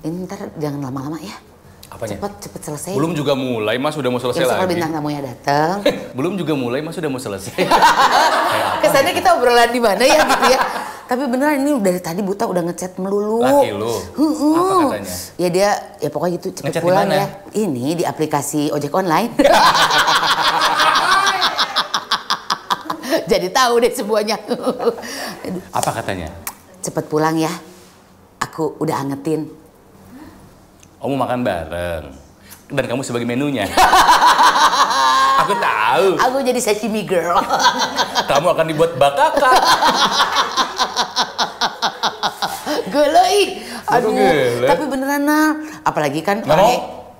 Ini ntar jangan lama-lama ya. Apanya? Cepet selesai. Belum juga mulai, Mas udah mau selesai lagi. Kalau bintang tamunya datang. Belum juga mulai, Mas udah mau selesai. Kesannya kita obrolan di mana ya gitu ya. Tapi beneran ini dari tadi Buta udah ngechat melulu. Laki lu? Apa katanya? Ya dia, ya pokoknya gitu cepet ngechat pulang dimana? ya. Ini di aplikasi ojek online. Jadi tahu deh semuanya. Apa katanya? Cepet pulang ya. Aku udah angetin. Oh, mau makan bareng. Dan kamu sebagai menunya. Aku tahu. Aku jadi sashimi girl. Kamu akan dibuat bakaka. Geloi. Aduh, gele. tapi beneran Nal. Apalagi kan Nggak mau?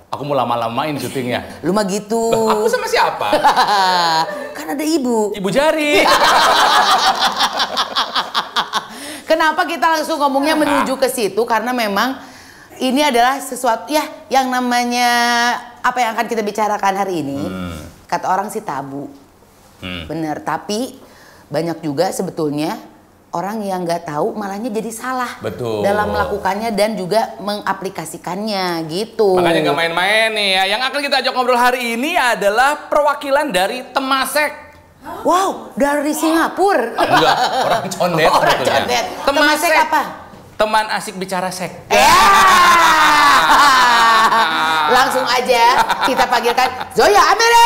Aku mau lama-lamain syutingnya. Lu mah gitu. Aku sama siapa? Kan ada ibu. Ibu Jari. Kenapa kita langsung ngomongnya menuju ke situ? Karena memang ini adalah sesuatu ya yang namanya apa yang akan kita bicarakan hari ini. Kata orang sih tabu. Bener, tapi banyak juga sebetulnya orang yang nggak tahu malahnya jadi salah. Betul. Dalam melakukannya dan juga mengaplikasikannya gitu. Makanya nggak main-main nih ya. Yang akan kita ajak ngobrol hari ini adalah perwakilan dari Temasek. Wow, dari Singapura. Enggak, orang condet. Orang sebetulnya. condet. Temasek Temasek apa? Teman asik bicara sek. Langsung aja kita panggilkan Zoya Amere.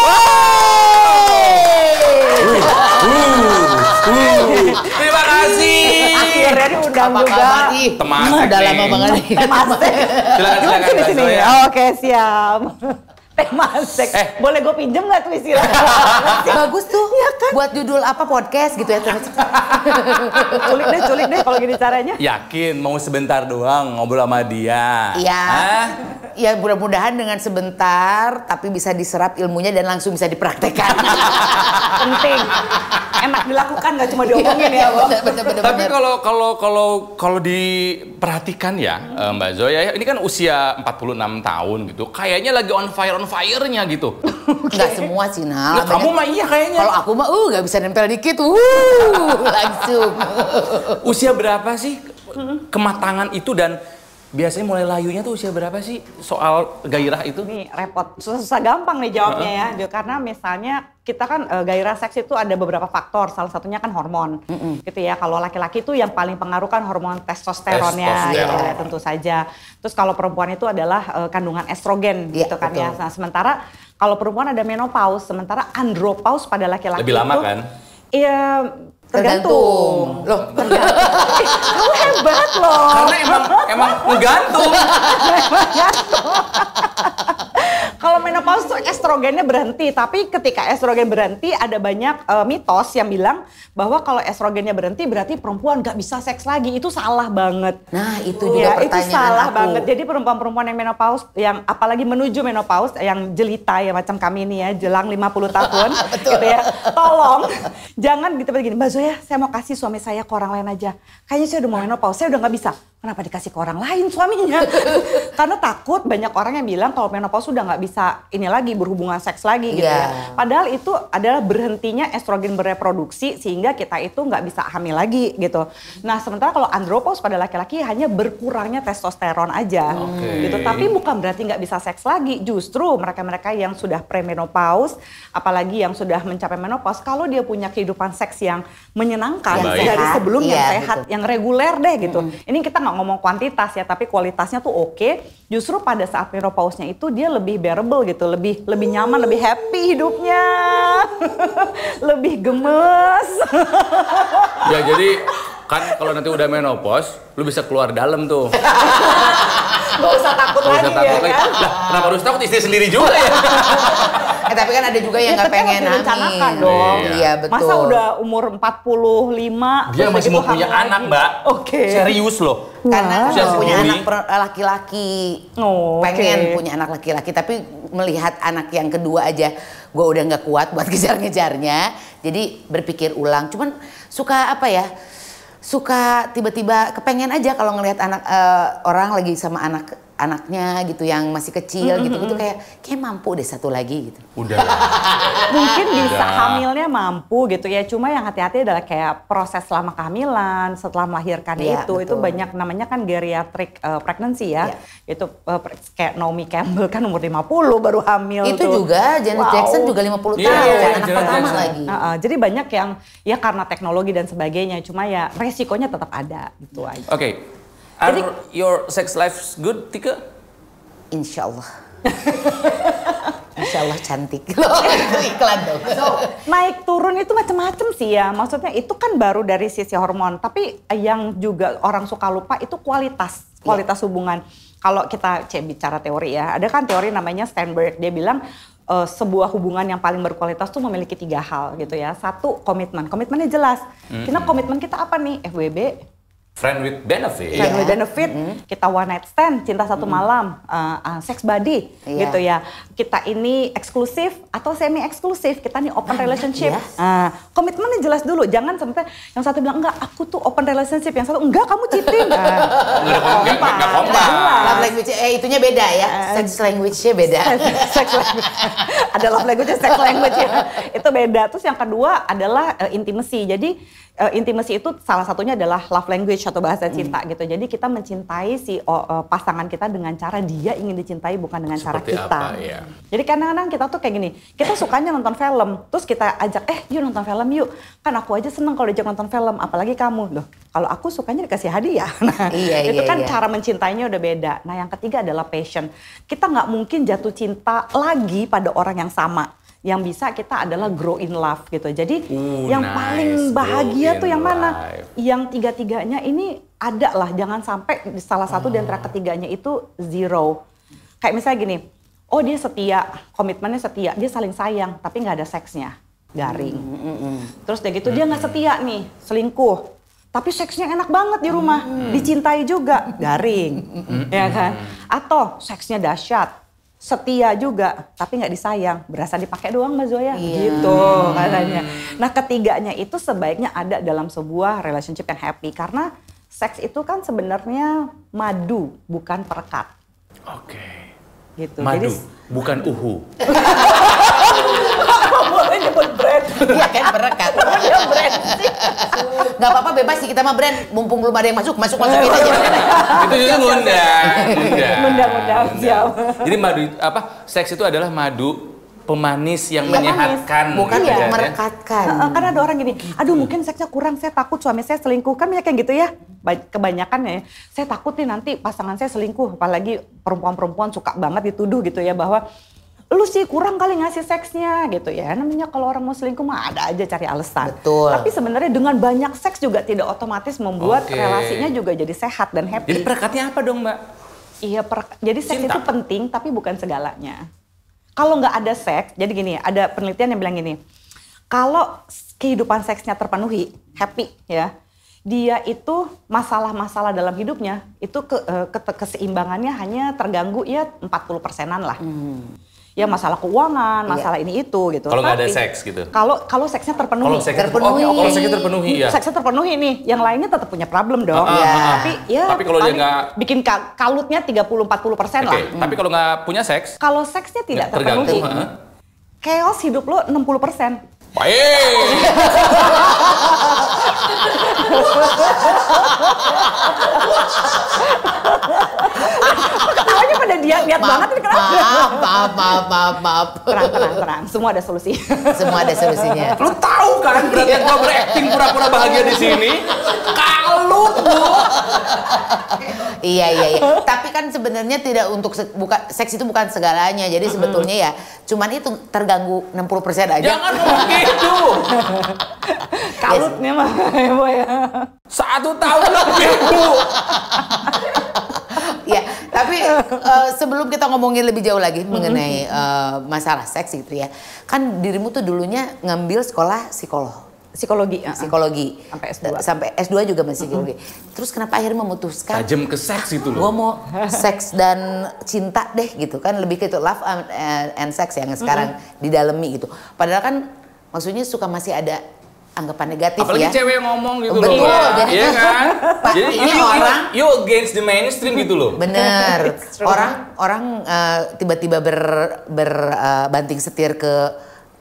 Terima kasih. Akhirnya diundang Apa juga. kabar nih? Temasek Udah nih. lama banget nih. Temasek. Silakan Sini, sini. Zoya. Oke, siap. Temasek. Boleh gue pinjem nggak tuh istilah? Bagus tuh. Iya kan? Buat judul apa podcast gitu ya. Culik deh kalau gini caranya. Yakin mau sebentar doang ngobrol sama dia? Iya. Hah? Ya mudah-mudahan dengan sebentar tapi bisa diserap ilmunya dan langsung bisa dipraktekkan. Penting. Enak dilakukan nggak cuma diomongin ya, Bang. Bener. Tapi kalau diperhatikan ya Mbak Zoya, ini kan usia 46 tahun gitu. Kayaknya lagi on fire-nya gitu. Nggak semua sih, Nal. Nah, kamu mah iya kayaknya. Kalau aku mah nggak bisa nempel dikit. Langsung. Usia berapa sih kematangan itu dan biasanya mulai layunya tuh usia berapa sih soal gairah itu? Nih repot, susah gampang nih jawabnya ya. Karena misalnya kita kan gairah seks itu ada beberapa faktor, salah satunya kan hormon, gitu ya. Kalau laki-laki itu yang paling pengaruh kan hormon testosteronnya, ya, tentu saja. Terus kalau perempuan itu adalah kandungan estrogen, gitu kan ya. Nah sementara kalau perempuan ada menopause, sementara andropause pada laki-laki lebih lama itu, kan? Iya. Tergantung. Loh, Kamu hebat loh. Karena emang ngegantung. Kalau menopause tuh estrogennya berhenti, tapi ketika estrogen berhenti ada banyak mitos yang bilang bahwa kalau estrogennya berhenti berarti perempuan nggak bisa seks lagi. Itu salah banget. Nah, itu juga ya, pertanyaan itu salah aku. banget. Jadi perempuan-perempuan yang menopause, yang apalagi menuju menopause, yang jelita ya macam kami ini ya, jelang 50 tahun, gitu ya. Tolong jangan gitu begini, Mbak Zoya, saya mau kasih suami saya ke orang lain aja. Kayaknya saya udah mau menopause, saya udah nggak bisa. Kenapa dikasih ke orang lain suaminya? Karena takut banyak orang yang bilang kalau menopause sudah nggak bisa ini lagi berhubungan seks lagi gitu ya. Padahal itu adalah berhentinya estrogen bereproduksi sehingga kita itu nggak bisa hamil lagi gitu. Nah sementara kalau andropause pada laki-laki hanya berkurangnya testosteron aja gitu. Tapi bukan berarti nggak bisa seks lagi. Justru mereka-mereka yang sudah premenopause, apalagi yang sudah mencapai menopause, kalau dia punya kehidupan seks yang menyenangkan Yang dari sehat, sebelumnya, iya, sehat, betul. yang reguler deh gitu. Ini kita nggak ngomong kuantitas ya, tapi kualitasnya tuh oke. Justru pada saat menopause-nya itu dia lebih bearable gitu, lebih nyaman, lebih happy hidupnya, lebih gemes. Ya jadi kan kalau nanti udah menopause, lu bisa keluar dalam tuh. Gak usah takut Nggak lagi usah takut ya lagi. kan. Lah, kenapa harus takut istri sendiri juga ya? Tapi kan ada juga yang nggak tapi pengen harus direncanakan hamil. dong. Iya, betul. Masa udah umur 45 Dia terus masih begitu mau punya hamil anak, lagi? Mbak. Oke. Serius loh. Karena Usia kalau punya segini. anak laki-laki, Oh, pengen oke. punya anak laki-laki, tapi melihat anak yang kedua aja, gue udah nggak kuat buat ngejar-ngejarnya, jadi berpikir ulang. Cuman suka apa ya? Suka tiba-tiba kepengen aja kalau ngelihat anak orang lagi sama anak anaknya gitu yang masih kecil gitu kayak mampu deh satu lagi gitu. Udah. Mungkin bisa hamilnya mampu gitu ya, cuma yang hati-hati adalah kayak proses selama kehamilan, setelah melahirkan Iya, itu betul. banyak namanya kan geriatric pregnancy ya. Itu kayak Naomi Campbell kan umur 50 baru hamil Itu tuh. juga Janet Jackson juga 50 Iya, tahun, iya, anak Janet pertama Jackson. lagi. Jadi banyak yang ya karena teknologi dan sebagainya, cuma ya resikonya tetap ada gitu aja. Oke. Are your sex life good, Tika? Insya Allah. Insya Allah cantik. Itu iklan dong. Naik turun itu macam-macam sih ya. Maksudnya itu kan baru dari sisi hormon. Tapi yang juga orang suka lupa itu kualitas hubungan. Kalau kita bicara teori ya, ada kan teori namanya Steinberg. Dia bilang sebuah hubungan yang paling berkualitas tuh memiliki 3 hal gitu ya. 1, komitmen. Komitmennya jelas. Kita komitmen kita apa nih? FWB. Friend with benefit. Friend with benefit, kita one night stand, cinta satu malam, sex buddy, gitu ya. Kita ini eksklusif atau semi eksklusif, kita nih open relationship. Komitmennya jelas dulu, jangan sampai yang satu bilang enggak, aku tuh open relationship, yang satu enggak, kamu cheating. Nggak kompak. Love language, itunya beda ya. Sex language-nya beda. Sex language. Ada love language, sex language ya. Itu beda. Terus yang kedua adalah intimacy. Jadi intimacy itu salah satunya adalah love language atau bahasa cinta gitu. Jadi kita mencintai si pasangan kita dengan cara dia ingin dicintai, bukan dengan Seperti cara kita. apa, ya. Jadi kadang-kadang kita tuh kayak gini, kita sukanya nonton film, terus kita ajak, yuk nonton film yuk. Kan aku aja seneng kalau diajak nonton film, apalagi kamu. Loh, kalau aku sukanya dikasih hadiah. Nah, itu kan cara mencintainya udah beda. Nah yang ketiga adalah passion. Kita nggak mungkin jatuh cinta lagi pada orang yang sama. Yang bisa kita adalah grow in love gitu. Jadi yang paling bahagia tuh yang mana? Yang tiga-tiganya ini ada lah. Jangan sampai salah satu di antara ketiganya itu zero. Kayak misalnya gini, oh dia setia, komitmennya setia, dia saling sayang, tapi nggak ada seksnya, garing. Terus udah gitu dia nggak setia nih, selingkuh. Tapi seksnya enak banget di rumah, dicintai juga, garing, ya kan? Atau seksnya dahsyat. Setia juga, tapi nggak disayang, berasa dipakai doang Mbak Zoya, gitu katanya. Nah ketiganya itu sebaiknya ada dalam sebuah relationship yang happy, karena seks itu kan sebenarnya madu, bukan perekat. Oke. Gitu. Madu, Jadi, bukan uhu. boleh nyebut brand. Iya kan berekat. Gak apa-apa bebas sih kita mah brand. Mumpung belum ada yang masukin aja. Itu juga Undang-undang siap. Jadi madu seks itu adalah madu pemanis yang menyehatkan. Bukan gitu yang kan, merekatkan. Kan ada orang gini, aduh mungkin seksnya kurang, saya takut suami saya selingkuh. Kan banyak yang gitu ya, kebanyakan ya. Saya takut nih nanti pasangan saya selingkuh. Apalagi perempuan-perempuan suka banget dituduh gitu ya, bahwa lu sih kurang kali ngasih seksnya gitu ya. Namanya kalau orang mau selingkuh mah ada aja cari alasan. Betul. Tapi sebenarnya dengan banyak seks juga tidak otomatis membuat relasinya juga jadi sehat dan happy. Jadi perekatnya apa dong Mbak? Iya, jadi seks Cinta. itu penting tapi bukan segalanya. Kalau nggak ada seks, jadi gini, ada penelitian yang bilang gini, kalau kehidupan seksnya terpenuhi, happy ya, dia itu masalah-masalah dalam hidupnya itu keseimbangannya hanya terganggu ya 40%-an lah. Ya masalah keuangan, masalah ini itu gitu. Kalau nggak ada seks gitu. Kalau seksnya terpenuhi. Kalau seksnya terpenuhi ya. Seksnya terpenuhi nih, yang lainnya tetap punya problem dong. Tapi kalau dia nggak bikin kalutnya 30-40% lah. Tapi kalau nggak punya seks, Kalau seksnya tidak terganggu, terpenuhi, chaos hidup lo 60%. baik. Ketawanya pada niat banget ini kenapa? Maaf. Terang. Semua ada solusi. Semua ada solusinya. Lu tahu kan berarti gua berakting pura-pura bahagia di sini? Kalut lu. Iya. Tapi kan sebenarnya tidak untuk seks itu bukan segalanya. Jadi sebetulnya ya cuman itu terganggu 60% aja. Jangan ngomong gitu. Kalutnya mah ya. 1 tahun lebih Bu. Ya, tapi sebelum kita ngomongin lebih jauh lagi mengenai masalah seks gitu ya. Kan dirimu tuh dulunya ngambil sekolah psikologi. Sampai S2. Sampai S2 juga masih psikologi. Terus kenapa akhirnya memutuskan Tajam ke seks itu gue loh. mau seks dan cinta deh gitu kan, lebih ke itu love and sex yang sekarang didalami gitu. Padahal kan maksudnya masih ada anggapan negatif apalagi ya. cewek yang ngomong gitu Betul, loh. jadi- Iya kan? Pak, Jadi ini you against the mainstream gitu loh. Bener. Orang tiba-tiba banting setir ke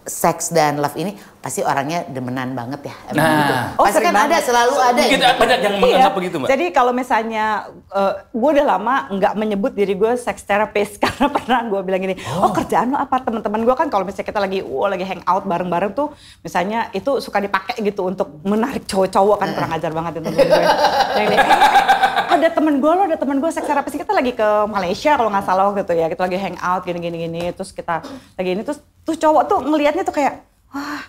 seks dan love ini pasti orangnya demenan banget ya. Emang Nah. gitu. Oh, Pasti sering kan ada, banget. selalu ada. Gitu, ya. banyak yang menganggap begitu, Mbak. Jadi kalau misalnya gue udah lama nggak menyebut diri gue sex therapist karena pernah gue bilang gini, oh kerjaan lo apa? Teman-teman gue kan kalau misalnya kita lagi hangout bareng-bareng tuh, misalnya itu suka dipakai gitu untuk menarik cowok-cowok kan kurang ajar banget itu temen gue. Yang ini, ada temen gue sex therapist, kita lagi ke Malaysia kalau nggak salah waktu itu ya, kita lagi hangout gini, terus kita lagi ini terus cowok tuh ngelihatnya tuh kayak, wah.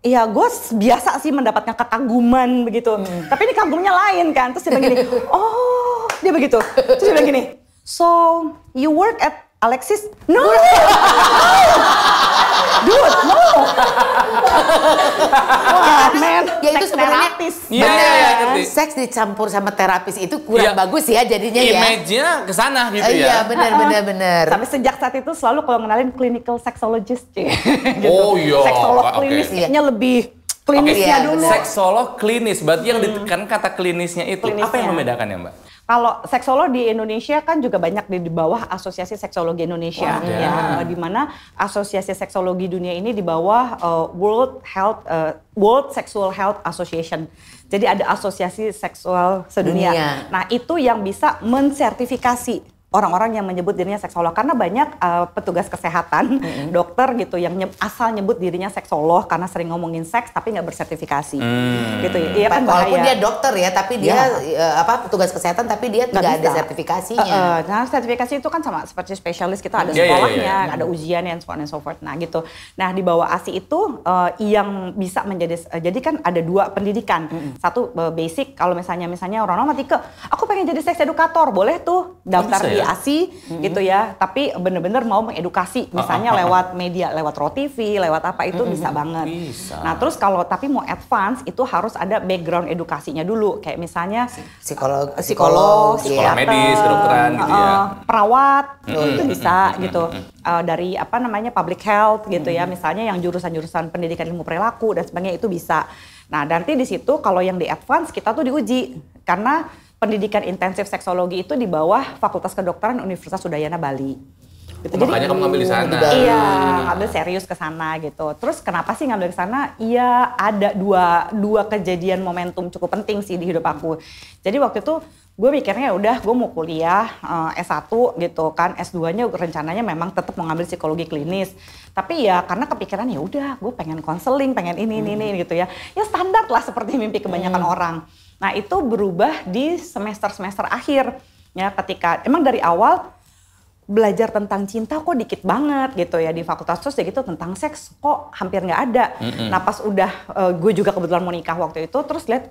Iya, gue biasa sih mendapatkan kekaguman begitu. Tapi ini kagumnya lain kan. Terus dia bilang gini, oh, dia begitu. Terus dia bilang gini, so you work at Alexis? No! Dude, no! Wah, man, Ya itu sex sebenarnya therapist. Iya, ngerti. seks dicampur sama terapis itu kurang Iya. bagus ya jadinya ya. Image-nya kesana gitu Iya, ya. benar. Tapi sejak saat itu selalu kalau ngenalin clinical sexologist. Gitu. Oh, iya. Seksolog Oke. klinis kayaknya lebih Oke, klinisnya iya, dulu. benar. Seksolog klinis, berarti yang ditekan kata klinisnya itu. Klinisnya. Apa yang membedakan ya, Mbak? Kalau seksolog di Indonesia kan juga banyak di bawah Asosiasi Seksologi Indonesia, Wah, ya, di mana Asosiasi Seksologi Dunia ini di bawah World Sexual Health Association. Jadi ada Asosiasi Seksual Sedunia. Dunia. Nah itu yang bisa mensertifikasi orang-orang yang menyebut dirinya seksolog, karena banyak petugas kesehatan, dokter gitu yang asal nyebut dirinya seksolog karena sering ngomongin seks tapi nggak bersertifikasi, gitu ya. Iya kan Walaupun bahaya. dia dokter ya, tapi dia petugas kesehatan tapi dia nggak ada bisa. sertifikasinya. Nah, sertifikasi itu kan sama seperti spesialis, kita ada Iya, iya, sekolahnya, iya. ada ujian and so on and so forth. Nah, gitu. Nah, di bawah ASI itu yang bisa menjadi jadi kan ada dua pendidikan. Satu basic, kalau misalnya orang mati ke aku pengen jadi seks edukator, boleh tuh daftar bisa di ya? ASI gitu ya. Tapi bener-bener mau mengedukasi, misalnya lewat media, lewat TV, lewat apa itu bisa banget. Bisa. Nah, terus kalau tapi mau advance itu harus ada background edukasinya dulu, kayak misalnya Psikolog, Sekolah iya. medis, kedokteran gitu ya. Perawat itu bisa gitu. Dari apa namanya public health gitu ya, misalnya yang jurusan-jurusan pendidikan ilmu perilaku dan sebagainya itu bisa. Nah, nanti di situ kalau yang di advance kita tuh diuji karena pendidikan intensif seksologi itu di bawah Fakultas Kedokteran Universitas Udayana Bali. Gitu. Makanya kamu ngambil di sana. Iya, ngambil serius ke sana gitu. Terus kenapa sih ngambil ke sana? Iya, ada dua kejadian momentum cukup penting sih di hidup aku. Jadi waktu itu gue mikirnya udah gue mau kuliah S1 gitu kan, S2-nya rencananya memang tetap mau ngambil psikologi klinis. Tapi ya karena kepikiran ya udah gue pengen konseling, pengen ini gitu ya. Ya standar lah seperti mimpi kebanyakan orang. Nah, itu berubah di semester-semester akhir. Ya, ketika emang dari awal belajar tentang cinta kok dikit banget gitu ya di fakultas, terus ya gitu tentang seks kok hampir nggak ada. Nah, pas udah gue juga kebetulan mau nikah waktu itu, terus lihat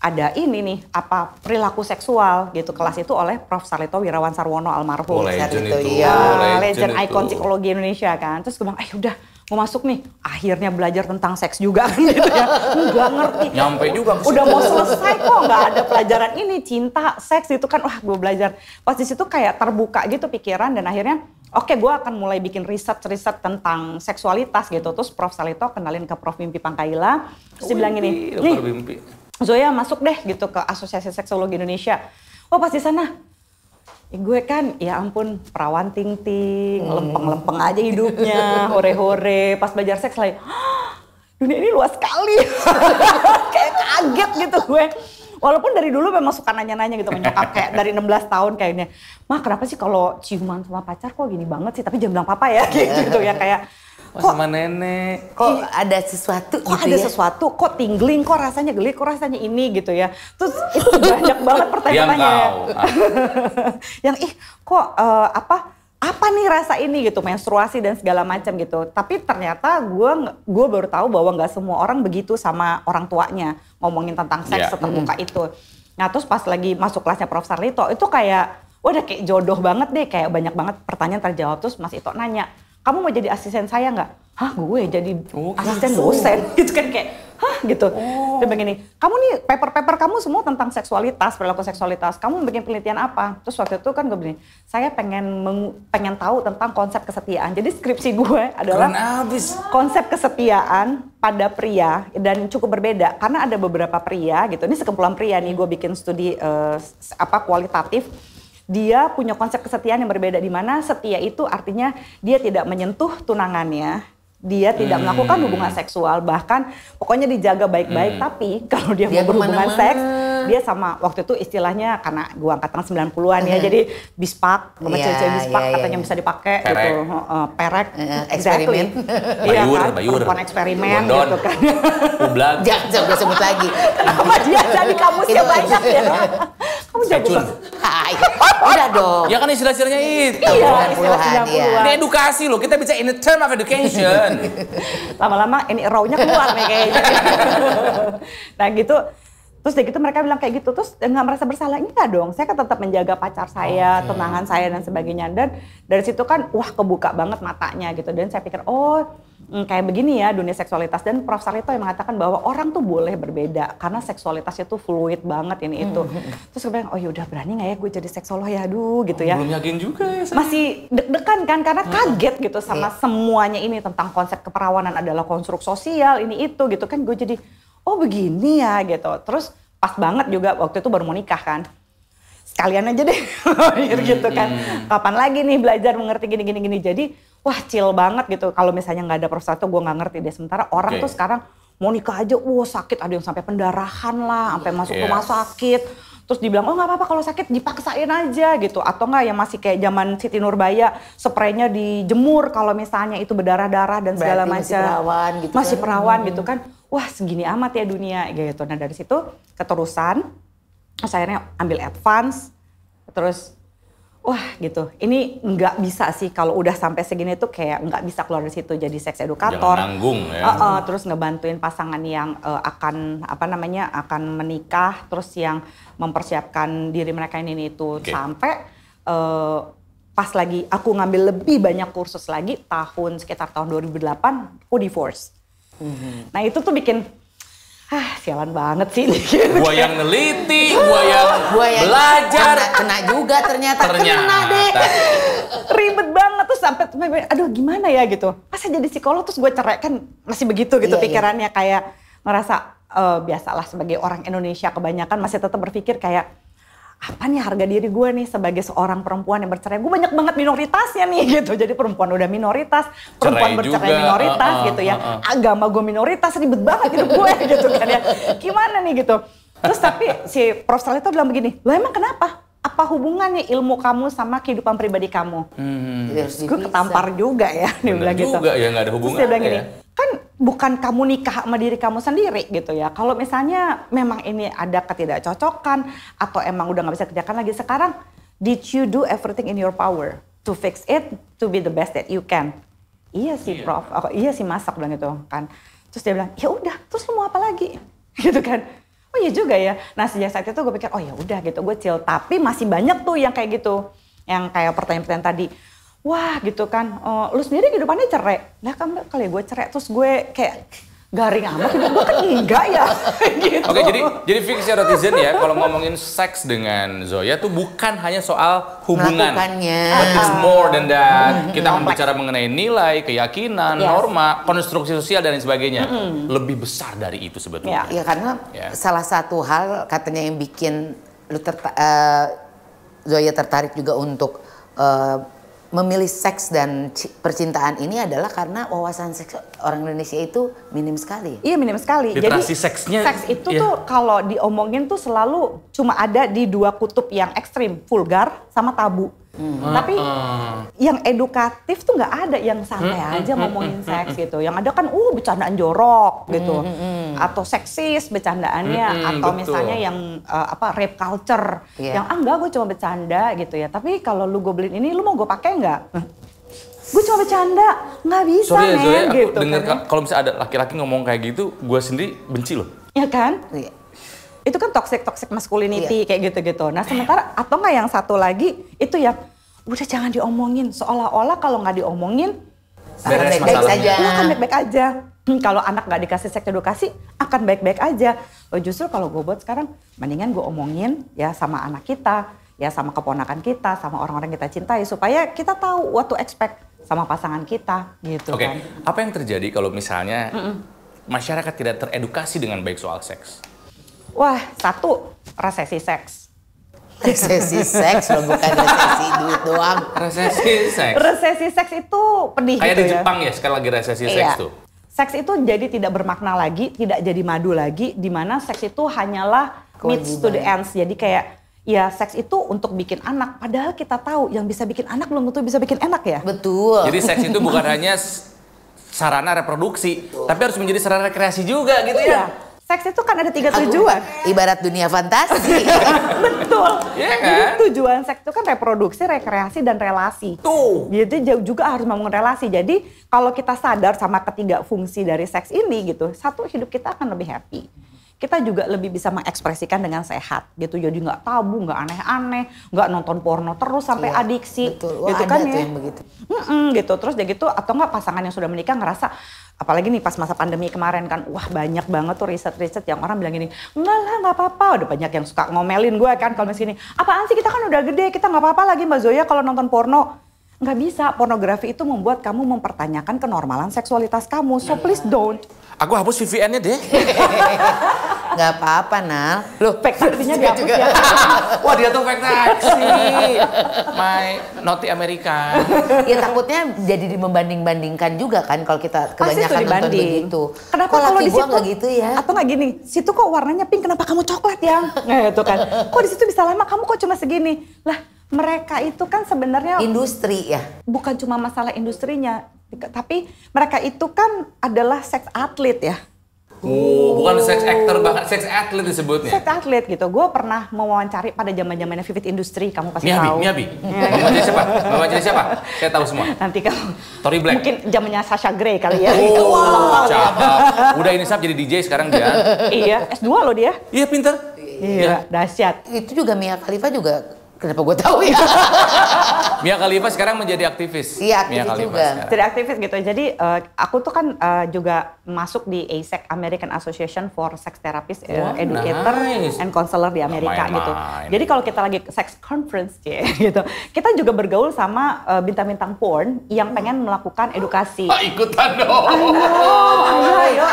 ada ini nih apa perilaku seksual gitu, kelas itu oleh Prof. Sarlito Wirawan Sarwono almarhum. Legend Sarlito, itu. iya. Legend itu. ikon psikologi Indonesia kan. Terus gue bilang, udah mau masuk nih. Akhirnya belajar tentang seks juga kan gitu ya. Nggak ngerti. Nyampe juga ke Udah situ. mau selesai kok nggak ada pelajaran ini, cinta, seks itu kan. Wah, gue belajar. Pas di situ kayak terbuka gitu pikiran dan akhirnya oke, gue akan mulai bikin riset tentang seksualitas gitu. Terus Prof. Sarlito kenalin ke Prof. Mimpi Pangkaila. Terus dia bilang gini, nih Zoya masuk deh gitu ke Asosiasi Seksologi Indonesia. Wah, pas di sana gue kan ya ampun perawan ting-ting, lempeng-lempeng aja hidupnya, hore-hore. Pas belajar seks lagi, dunia ini luas sekali. Kayak kaget gitu gue. Walaupun dari dulu memang suka nanya-nanya gitu menyokap, kayak dari 16 tahun kayaknya. Mah kenapa sih kalau ciuman sama pacar kok gini banget sih, tapi jangan bilang papa ya gitu ya, kayak Kok sama nenek. Kok ada sesuatu kok gitu ada ya? sesuatu, kok tingling, kok rasanya geli, kok rasanya ini gitu ya. Terus itu banyak banget pertanyaannya. Yang kok apa nih rasa ini gitu, menstruasi dan segala macam gitu. Tapi ternyata gue baru tahu bahwa nggak semua orang begitu sama orang tuanya ngomongin tentang seks seterbuka itu. Nah, terus pas lagi masuk kelasnya Prof. Sarlito itu kayak udah kayak jodoh banget deh, kayak banyak banget pertanyaan terjawab. Terus Mas Ito nanya, kamu mau jadi asisten saya nggak? hah gue jadi asisten gitu. dosen gitu kan kayak hah gitu. Dia begini, kamu nih paper kamu semua tentang seksualitas, perilaku seksualitas. Kamu bikin penelitian apa? Terus waktu itu kan gue bilang, saya pengen tahu tentang konsep kesetiaan. Jadi skripsi gue adalah konsep kesetiaan pada pria dan cukup berbeda karena ada beberapa pria gitu. Ini sekumpulan pria nih gue bikin studi kualitatif. Dia punya konsep kesetiaan yang berbeda di mana setia itu artinya dia tidak menyentuh tunangannya. Dia tidak melakukan hubungan seksual, bahkan pokoknya dijaga baik-baik. Tapi kalau dia mau berhubungan seks, dia sama waktu itu istilahnya karena gua angkatan 90-an ya, jadi bispak, sama cewek-cewek bispak katanya bisa dipakai gitu, perek, eksperimen, iya kan, perempuan eksperimen gitu kan. Ublag, jangan sebut lagi. Kenapa dia jadi kamusnya banyak ya? Kamu jago banget. Udah dong. Ya kan istilah-istilahnya itu. Iya, istilah 90-an. Ini edukasi loh, kita bisa in the term of education. Lama-lama ini raw-nya keluar nih kayaknya. Nah gitu, terus dari gitu mereka bilang kayak gitu, terus nggak merasa bersalah. Enggak dong, saya kan tetap menjaga pacar saya, tunangan saya dan sebagainya. Dan dari situ kan wah kebuka banget matanya gitu. Dan saya pikir kayak begini ya dunia seksualitas. Dan Prof. Sarito yang mengatakan bahwa orang tuh boleh berbeda karena seksualitasnya tuh fluid banget ini itu. Terus gue bilang, oh yaudah berani nggak ya gue jadi seksolog ya, aduh gitu ya. Belum yakin juga ya. Masih deg-degan kan karena kaget gitu sama semuanya ini tentang konsep keperawanan adalah konstruk sosial ini itu gitu kan. Gue jadi oh begini ya gitu. Terus pas banget juga waktu itu baru mau nikah kan. Sekalian aja deh gitu kan. Kapan lagi nih belajar mengerti gini. Jadi wah chill banget gitu. Kalau misalnya nggak ada Prof. Sarito gue nggak ngerti deh. Sementara orang tuh sekarang mau nikah aja sakit. Ada yang sampai pendarahan lah. Sampai masuk rumah sakit. Terus dibilang oh nggak apa-apa kalau sakit dipaksain aja gitu. Atau nggak yang masih kayak zaman Siti Nurbaya. Spraynya dijemur kalau misalnya itu berdarah-darah dan segala macam. Masih perawan gitu masih perawan gitu kan. Wah segini amat ya dunia gitu. Nah dari situ keterusan. Terus akhirnya ambil advance, terus wah gitu. Ini nggak bisa sih kalau udah sampai segini tuh kayak nggak bisa keluar dari situ jadi seks edukator. Jangan nanggung ya. Terus ngebantuin pasangan yang akan akan menikah, terus yang mempersiapkan diri mereka ini itu sampai pas lagi aku ngambil lebih banyak kursus lagi sekitar tahun 2008 aku divorce. Nah itu tuh bikin sialan banget sih. Gua yang neliti, gua yang belajar. Kena juga ternyata. Kena deh. Ribet banget tuh sampai aduh gimana ya gitu. Pas saya jadi psikolog terus gue cerai kan masih begitu gitu pikirannya kayak ngerasa biasalah sebagai orang Indonesia kebanyakan masih tetap berpikir kayak apa nih harga diri gue nih sebagai seorang perempuan yang bercerai. Gue banyak banget minoritasnya nih gitu. Jadi perempuan udah minoritas, perempuan bercerai juga, minoritas gitu ya. Agama gue minoritas, ribet banget hidup gue gitu kan ya. Gimana nih gitu. Terus tapi si Prof. Sarito bilang begini, lo emang kenapa? Apa hubungannya ilmu kamu sama kehidupan pribadi kamu? Gue ketampar juga ya. Dia bilang gitu. Juga ya gak ada hubungan. Terus dia bilang gini, kan bukan kamu nikah sama diri kamu sendiri gitu ya. Kalau misalnya memang ini ada ketidakcocokan atau emang udah gak bisa kerjakan lagi sekarang, did you do everything in your power to fix it to be the best that you can? Iya sih Prof, iya sih Mas, bilang gitu kan. Terus dia bilang, ya udah, terus lu mau apa lagi? Gitu kan. Oh iya juga ya. Nah sejak saat itu gue pikir, oh ya udah gitu, gue chill. Tapi masih banyak tuh yang kayak gitu, yang kayak pertanyaan-pertanyaan tadi. Wah gitu kan, lu sendiri kehidupannya cerai. Lah kan kali gue cerai, terus gue kayak garing amat, hidup gue kan enggak ya. Gitu. Oke, jadi fix erotizen ya, kalau ngomongin seks dengan Zoya tuh bukan hanya soal hubungan. Melakukannya. But it's more than that. Kita akan bicara mengenai nilai, keyakinan, norma, konstruksi sosial dan lain sebagainya. Lebih besar dari itu sebetulnya. Ya karena salah satu hal katanya yang bikin Zoya tertarik juga untuk memilih seks dan percintaan ini adalah karena wawasan seks orang Indonesia itu minim sekali. Iya minim sekali. Literasi jadi seksnya, seks itu tuh kalau diomongin tuh selalu cuma ada di dua kutub yang ekstrim, vulgar sama tabu. Tapi yang edukatif tuh nggak ada, yang santai aja ngomongin seks gitu. Yang ada kan bercandaan jorok gitu. Atau seksis bercandaannya, atau misalnya yang rape culture. Yang enggak gue cuma bercanda gitu ya. Tapi kalau lu gue beliin ini lu mau gue pakai nggak? Gue cuma bercanda, nggak bisa men. Sorry ya, gitu. Denger kalau misalnya ada laki-laki ngomong kayak gitu, gue sendiri benci loh. Ya kan? Itu kan toxic masculinity kayak gitu-gitu. Nah sementara atau nggak yang satu lagi itu ya udah jangan diomongin, seolah-olah kalau nggak diomongin beres baik-baik masalahnya. saja. Akan baik-baik aja. Kalau anak nggak dikasih seks edukasi, akan baik-baik aja. Justru kalau gue buat sekarang, mendingan gue omongin ya sama anak kita, ya sama keponakan kita, sama orang-orang kita cintai, supaya kita tahu what to expect sama pasangan kita, gitu Oke, kan. apa yang terjadi kalau misalnya masyarakat tidak teredukasi dengan baik soal seks? Wah, satu, resesi seks. Resesi seks loh, bukan resesi duit doang. Resesi seks. Resesi seks itu pedih Kayak gitu di ya. Jepang ya, sekali lagi resesi seks tuh. Seks itu jadi tidak bermakna lagi, tidak jadi madu lagi, di mana seks itu hanyalah means to the ends. Jadi kayak ya seks itu untuk bikin anak, padahal kita tahu yang bisa bikin anak belum tentu bisa bikin enak ya. Betul. Jadi seks itu bukan hanya sarana reproduksi, tapi harus menjadi sarana rekreasi juga gitu ya. Iya. Seks itu kan ada 3 tujuan. Ibarat dunia fantasi. Betul. Iya kan? Jadi tujuan seks itu kan reproduksi, rekreasi, dan relasi. Tuh. Jadi juga harus membangun relasi. Jadi kalau kita sadar sama ketiga fungsi dari seks ini gitu, satu, hidup kita akan lebih happy. Kita juga lebih bisa mengekspresikan dengan sehat gitu. Jadi nggak tabu, nggak aneh-aneh, nggak nonton porno terus sampai Iya, adiksi. betul. Wah, gitu ada kan tuh ya. yang begitu. Gitu. Terus ya gitu, atau nggak pasangan yang sudah menikah ngerasa, apalagi nih pas masa pandemi kemarin kan, wah banyak banget tuh riset-riset yang orang bilang gini, enggak lah nggak apa-apa. Udah banyak yang suka ngomelin gue kan kalau misalnya, apaan sih, kita kan udah gede, kita nggak apa-apa lagi Mbak Zoya kalau nonton porno. Nggak bisa, pornografi itu membuat kamu mempertanyakan kenormalan seksualitas kamu, so please don't. Aku hapus VPN-nya deh. Nggak apa-apa, Nal. Loh, fake taxinya dihapus ya. Wah, dia tuh fake taxi. My naughty American. Ya takutnya jadi membanding-bandingkan juga kan kalau kita Pasti kebanyakan tuh nonton dibanding. begitu. Kenapa Kok kalau laki di gua situ nggak gitu ya? Atau nggak gini, situ kok warnanya pink, kenapa kamu coklat ya? Gitu kan. Kok di situ bisa lama, kamu kok cuma segini? Lah, mereka itu kan sebenarnya Industri ya. bukan cuma masalah industrinya, tapi mereka itu kan adalah seks atlet ya. Bukan seks actor, bahkan seks atlet disebutnya. Seks atlet gitu. Gue pernah mewawancari pada zaman-zamannya Vivid Industri, kamu pasti tahu. Miyabi. Mau wawancara siapa? Mau wawancara siapa? Saya tahu semua. Nanti kalau Tory Black. mungkin zamannya Sasha Grey kali ya. Oh, cakep. Udah ini Sab jadi DJ sekarang dia. Iya, S2 loh dia. Iya, pintar. Iya, dahsyat. Itu juga Mia Khalifa juga. Kenapa gue tahu ya? Mia Khalifa sekarang menjadi aktivis. Iya, Mia aktivis Khalifa juga. sekarang. Jadi aktivis gitu. Jadi aku tuh kan juga masuk di ASEC, American Association for Sex Therapist, Wah, Educator nice. and Counselor di Amerika Main-main. gitu. Jadi kalau kita lagi sex conference gitu, kita juga bergaul sama bintang-bintang porn yang pengen melakukan edukasi. Ikutan dong. Ayo.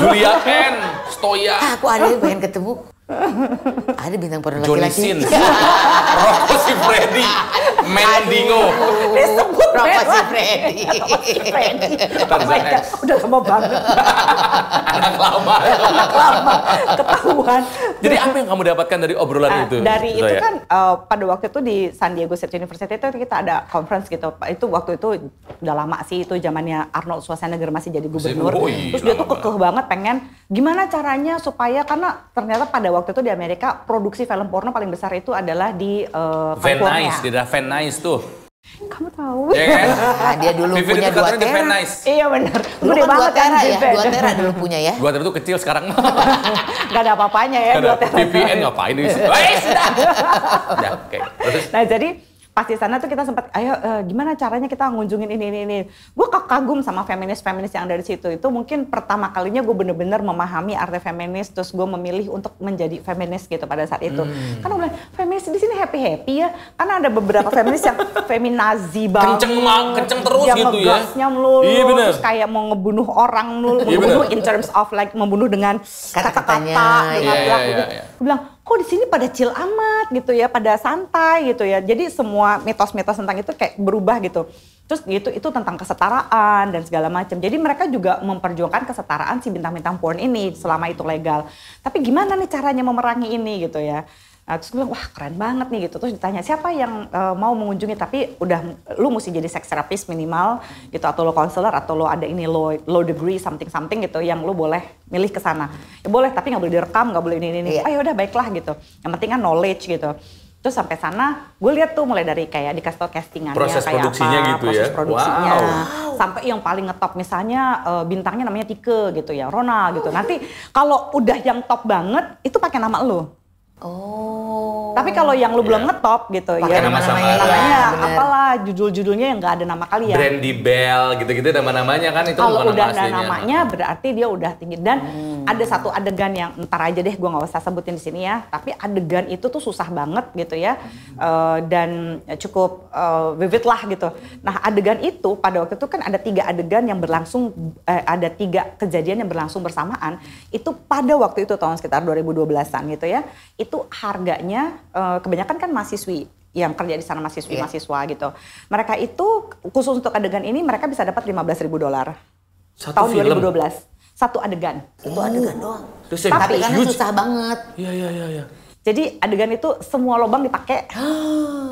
Julia N. Stoya. Ah, aku ada yang pengen ketemu. Ada bintang porno Johnny laki-laki. Sins. Rocco Siffredi. Mendingo. Disebut Rocco merah. Siffredi. Oh Tarzan my God, X. udah lama banget. Anak lama. Lama ketahuan. Jadi apa yang kamu dapatkan dari obrolan itu? Dari itu Zoya? kan pada waktu itu di San Diego State University itu kita ada conference gitu. Itu waktu itu udah lama sih, itu zamannya Arnold Schwarzenegger masih jadi gubernur. Oh iya, Terus dia tuh lama kekeh banget pengen gimana caranya supaya, karena ternyata pada waktu itu di Amerika produksi film porno paling besar itu adalah di Van California. Nice, dia Van Nice tuh. Kamu tahu? Ya kan? Nah, dia dulu Vivid punya itu dua katanya dia Van tera. Nice. Iya benar. Dulu Gede kan 2 banget kan tera ya, Vivid. 2 tera dulu punya ya. Gua itu kecil sekarang. Gak ada apa-apanya ya. Ada 2 tera. VPN ngapain di situ? Sudah. Udah, oke. Terus Nah jadi pas di sana tuh kita sempat, ayo gimana caranya kita ngunjungin ini. Gue kagum sama feminis-feminis yang ada di situ. Itu mungkin pertama kalinya gue bener-bener memahami arti feminis, terus gue memilih untuk menjadi feminis gitu pada saat itu. Karena gue bilang, feminis di sini happy-happy ya. Karena ada beberapa feminis yang feminazi banget. kenceng terus yang gitu ya. ngegasnya melulu, Iya, bener. terus kayak mau ngebunuh orang melulu, Iya, membunuh bener. in terms of like membunuh dengan Kata-katanya, kata-kata, dengan iya, perilaku iya, gitu. iya. Gue bilang, kok di sini pada chill amat gitu ya, pada santai gitu ya. Jadi semua mitos-mitos tentang itu kayak berubah gitu. Terus gitu itu tentang kesetaraan dan segala macam. Jadi mereka juga memperjuangkan kesetaraan si bintang-bintang porn ini selama itu legal. Tapi gimana nih caranya memerangi ini gitu ya. Nah, terus gue bilang, wah keren banget nih gitu. Terus ditanya siapa yang mau mengunjungi, tapi udah lu mesti jadi sex therapist minimal gitu, atau lo counselor, atau lo ada ini low degree something gitu yang lu boleh milih ke sana. Ya boleh, tapi nggak boleh direkam, nggak boleh ini. Iya. Ayo udah baiklah gitu. Yang penting kan knowledge gitu. Terus sampai sana, gue lihat tuh mulai dari kayak dikasih tau castingannya Proses kayak produksinya apa, gitu proses ya? produksinya, Wow. sampai yang paling ngetop misalnya bintangnya namanya Tike gitu ya, Ronald gitu. Nanti kalau udah yang top banget itu pakai nama lo. Oh. Tapi kalau yang lu belum ngetop gitu Pakai ya, nama samaran. namanya Bener. apalah, judul-judulnya yang nggak ada nama kalian. Brandy Bell gitu-gitu nama-namanya kan itu Kalau bukan udah nama ada aslinya. namanya berarti dia udah tinggi. Dan ada satu adegan yang ntar aja deh, gue nggak usah sebutin di sini ya. Tapi adegan itu tuh susah banget gitu ya, dan cukup vivid lah gitu. Nah adegan itu pada waktu itu kan ada 3 adegan yang berlangsung, ada 3 kejadian yang berlangsung bersamaan. Itu pada waktu itu tahun sekitar 2012-an gitu ya. Itu harganya kebanyakan kan mahasiswi yang kerja di sana, mahasiswa gitu. Mereka itu khusus untuk adegan ini mereka bisa dapat $15.000 Satu tahun film? 2012. Satu adegan. Itu adegan doang. Terus yang Tapi kan huge. susah banget. Iya. Jadi adegan itu semua lubang dipakai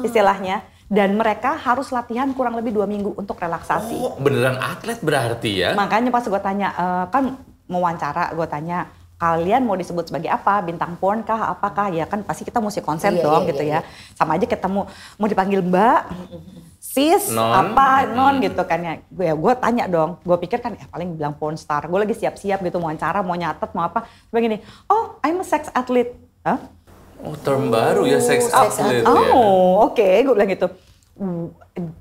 istilahnya. Dan mereka harus latihan kurang lebih 2 minggu untuk relaksasi. Oh, beneran atlet berarti ya? Makanya pas gue tanya, kan mau wawancara, gue tanya, kalian mau disebut sebagai apa? Bintang porn kah? Apakah? Ya kan pasti kita mesti konsen Iya, dong iya, gitu iya. ya. Sama aja kita mau dipanggil mbak, sis, Non. apa, non gitu kan ya. Gue tanya dong, gue pikir kan paling bilang porn star. Gue lagi siap-siap gitu mau wawancara, mau nyatet, mau apa. Begini, oh I'm a sex athlete. Hah? Oh, term baru ya, sex sex athlete ya. Oh, oke, gue bilang gitu.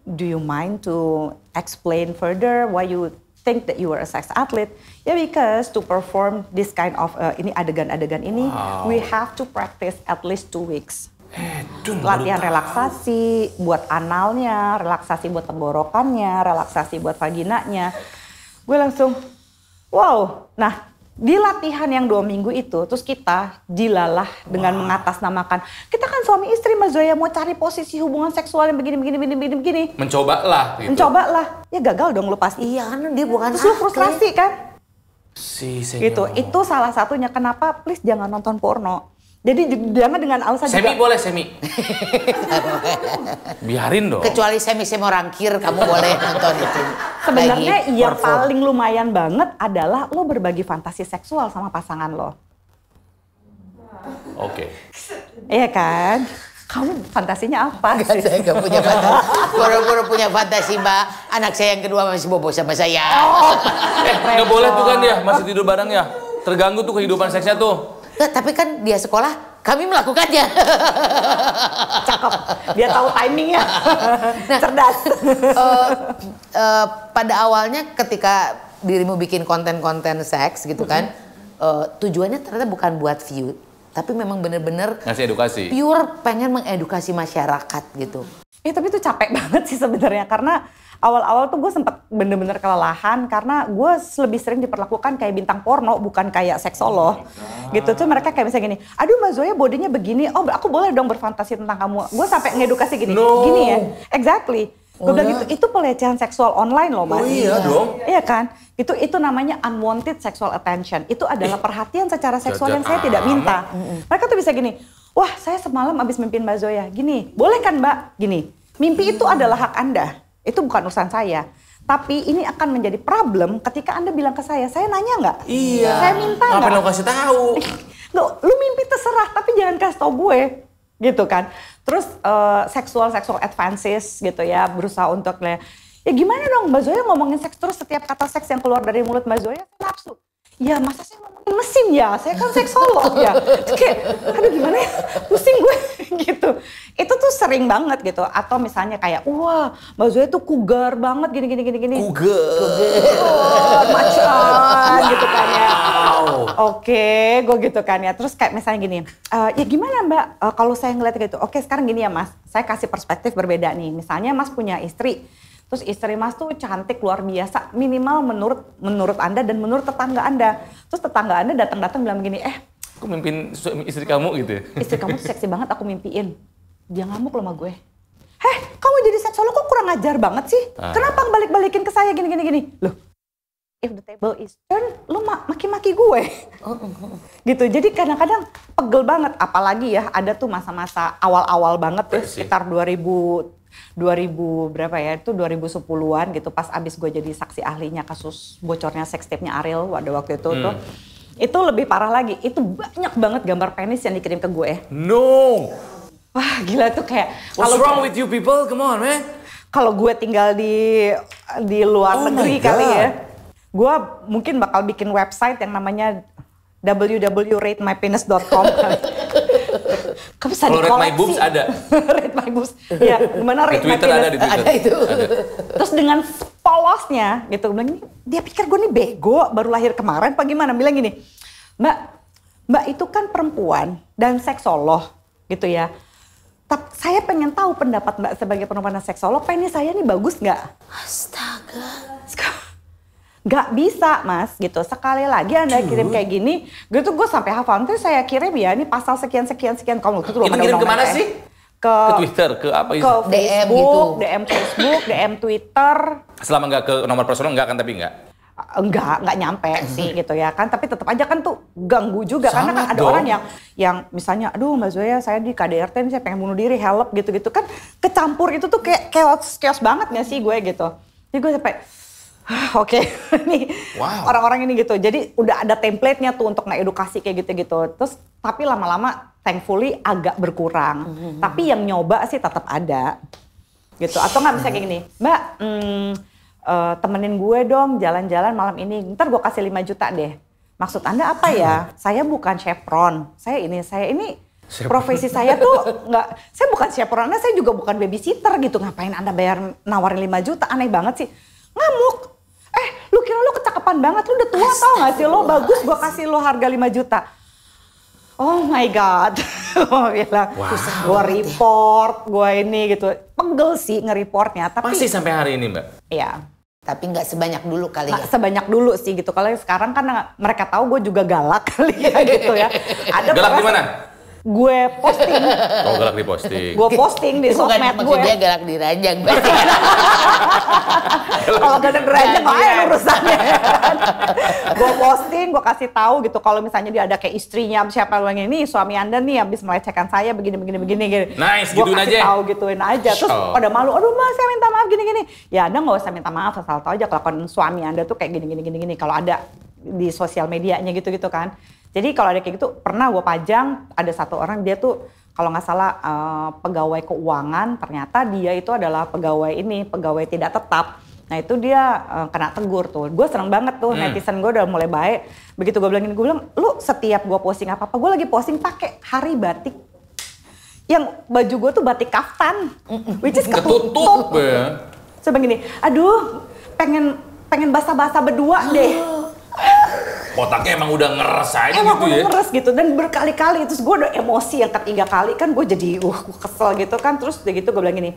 Do you mind to explain further why you think that you are a sex athlete? Ya, because to perform this kind of ini adegan-adegan ini, Wow. we have to practice at least 2 weeks. Dun, Latihan baru tahu. relaksasi buat analnya, relaksasi buat tenggorokannya, relaksasi buat vaginanya. Gue langsung, wow. Nah, di latihan yang 2 minggu itu, terus kita dilalah dengan mengatasnamakan, kita kan suami istri Mas Zoya mau cari posisi hubungan seksual yang begini. Mencoba lah gitu. Mencoba lah, ya gagal dong lu pasti. Iya kan dia bukan Terus lu atlet. frustrasi kan? Si Gitu, itu salah satunya kenapa please jangan nonton porno. Jadi jangan dengan alasan Semi juga. boleh, Semi. Biarin dong. Kecuali semi mau rangkir, kamu boleh nonton itu. Sebenarnya Lagi yang perform. paling lumayan banget adalah lo berbagi fantasi seksual sama pasangan lo. Oke. Iya kan? Kamu fantasinya apa? Enggak, saya nggak punya fantasi. Boro-boro punya fantasi, Mbak. Anak saya yang kedua masih bobo sama saya. Nggak boleh tuh kan ya, masih tidur bareng ya. Terganggu tuh kehidupan seksnya tuh. Nggak, tapi kan dia sekolah, kami melakukannya. Cakep. Dia tahu timingnya. Cerdas. Pada awalnya ketika dirimu bikin konten-konten seks gitu kan, tujuannya ternyata bukan buat view, tapi memang bener-bener Ngasih edukasi. pure pengen mengedukasi masyarakat gitu. Tapi itu capek banget sih sebenarnya karena awal-awal tuh gue sempet bener-bener kelelahan karena gue lebih sering diperlakukan kayak bintang porno bukan kayak seksolog gitu tuh. Mereka kayak misalnya gini, aduh Mbak Zoya bodinya begini, oh aku boleh dong berfantasi tentang kamu. Gue sampai ngedukasi gini, No. gini ya, exactly. Gue bilang gitu, itu pelecehan seksual online loh Mas. Oh iya dong. Iya kan? Itu namanya unwanted sexual attention. Itu adalah perhatian secara seksual yang saya tidak minta. Mereka tuh bisa gini, wah saya semalam abis mimpin Mbak Zoya. Gini, boleh kan Mbak? Gini, mimpi itu adalah hak Anda. Itu bukan urusan saya. Tapi ini akan menjadi problem ketika Anda bilang ke saya nanya nggak? Iya. Saya minta nggak? Ngapain lo kasih tahu? Lu mimpi terserah, tapi jangan kasih tau gue. Gitu kan. Terus sexual advances gitu ya, berusaha untuk ya gimana dong Mbak Zoya ngomongin seks terus setiap kata seks yang keluar dari mulut Mbak Zoya saya nafsu. Ya masa saya ngomongin mesin ya, saya kan seksolog ya. Kayak, aduh gimana ya, pusing gue gitu. Itu tuh sering banget gitu. Atau misalnya kayak, wah Mbak Zoya tuh cougar banget gini. Cougar. Macan gitu kan ya. Wow. Oke, gue gitu kan ya. Terus kayak misalnya gini, ya gimana Mbak kalau saya ngeliat gitu. Oke sekarang gini ya Mas, saya kasih perspektif berbeda nih. Misalnya Mas punya istri. Terus istri Mas tuh cantik luar biasa, minimal menurut Anda dan menurut tetangga Anda. Terus tetangga Anda datang bilang begini, Aku mimpin istri kamu gitu ya? istri kamu tuh seksi banget aku mimpiin. Dia ngamuk loh sama gue. Kamu jadi seksolog kok kurang ajar banget sih? Kenapa balik-balikin ke saya gini? Loh, if the table is turned, lu maki-maki gue. Gitu, jadi kadang-kadang pegel banget. Apalagi ya, ada tuh masa-masa awal-awal banget tuh, sekitar 2000 berapa ya, itu 2010-an gitu, pas abis gue jadi saksi ahlinya kasus bocornya sex tape-nya Ariel pada waktu itu tuh. Itu lebih parah lagi, itu banyak banget gambar penis yang dikirim ke gue. No! Wah gila tuh kayak, What's wrong with you people? Come on man. kalau gue tinggal di luar negeri my kali God. ya, gue mungkin bakal bikin website yang namanya www.ratemypenis.com. Kalau Read My Boobs ada. Read My Boobs. Ya, gimana Di Read My Twitter ada, Penis? di Twitter. Ada itu. Ada. Terus dengan polosnya gitu, bilang ini, dia pikir gue nih bego, baru lahir kemarin apa gimana? Bilang gini, Mbak itu kan perempuan dan seksolog gitu ya. Tapi saya pengen tahu pendapat Mbak sebagai perempuan dan seksolog, penis saya nih bagus nggak? Astaga. Nggak bisa mas gitu, sekali lagi Anda kirim kayak gini, gitu gue sampai hafal, nanti saya kirim ya, ini pasal sekian, kamu itu Itu kirim kemana sih? Ke Twitter, ke apa itu? Ke DM Facebook, gitu. DM Facebook, DM Twitter. Selama nggak ke nomor personal nggak kan, tapi nggak? Nggak nyampe sih gitu ya kan, tapi tetap aja kan tuh ganggu juga. Sangat karena kan ada dong. orang yang misalnya, aduh Mbak Zoya saya di KDRT nih saya pengen bunuh diri, help gitu-gitu kan, kecampur itu tuh kayak chaos banget gak sih gue gitu. Jadi gue sampai oke, nih orang-orang ini gitu. Jadi udah ada template-nya tuh untuk ngedukasi kayak gitu-gitu. Terus tapi lama-lama thankfully agak berkurang. Tapi yang nyoba sih tetap ada. Gitu. Atau nggak bisa kayak gini, Mbak, temenin gue dong jalan-jalan malam ini. Ntar gue kasih 5 juta deh. Maksud Anda apa ya? Saya bukan chevron. Saya ini profesi saya tuh nggak, saya bukan chevron, saya juga bukan babysitter gitu. Ngapain Anda bayar nawarin 5 juta? Aneh banget sih. Ngamuk. Lu kira lu kecakapan banget, lu udah tua tau gak sih lo, bagus gua kasih lo harga 5 juta. Oh my God, gua bilang, gua report, gua ini gitu. Pegel sih nge-reportnya, tapi... Masih sampai hari ini Mbak? Iya. Tapi nggak sebanyak dulu kali ya. Nggak sebanyak dulu sih gitu, kalau sekarang kan mereka tahu gue juga galak kali ya gitu ya. Ada galak di mana? Gue posting. Oh galak di posting. Gue posting di Bukan sosmed gue. maksudnya galak di ranjang. Kalau gak ada geranjang aja urusannya. Gue posting, gue kasih tahu gitu. Kalau misalnya dia ada kayak istrinya, siapa yang ini suami Anda nih habis melecehkan saya begini. Nice, gue gituin kasih aja. tahu gituin aja. Terus pada malu, aduh mas saya minta maaf gini. Ya Anda nggak usah minta maaf, asal tahu aja kalau suami Anda tuh kayak gini. Kalau ada di sosial medianya gitu kan. Jadi kalau ada kayak gitu, pernah gue pajang, ada satu orang dia tuh kalau nggak salah pegawai keuangan, ternyata dia itu adalah pegawai tidak tetap. Nah itu dia kena tegur tuh. Gue seneng banget tuh, netizen gue udah mulai baik. Begitu gue bilang gini, gue bilang, lu setiap gue posting apa-apa, gue lagi posting pakai hari batik. Yang baju gue tuh batik kaftan, which is ketutup. Saya bilang gini, aduh pengen basah-basah berdua deh. Otaknya emang udah ngeres aja emang gitu ya? Emang ngeres gitu, dan berkali-kali, terus gue udah emosi yang ketiga kali kan gue jadi gue kesel gitu kan, terus udah gitu gue bilang gini,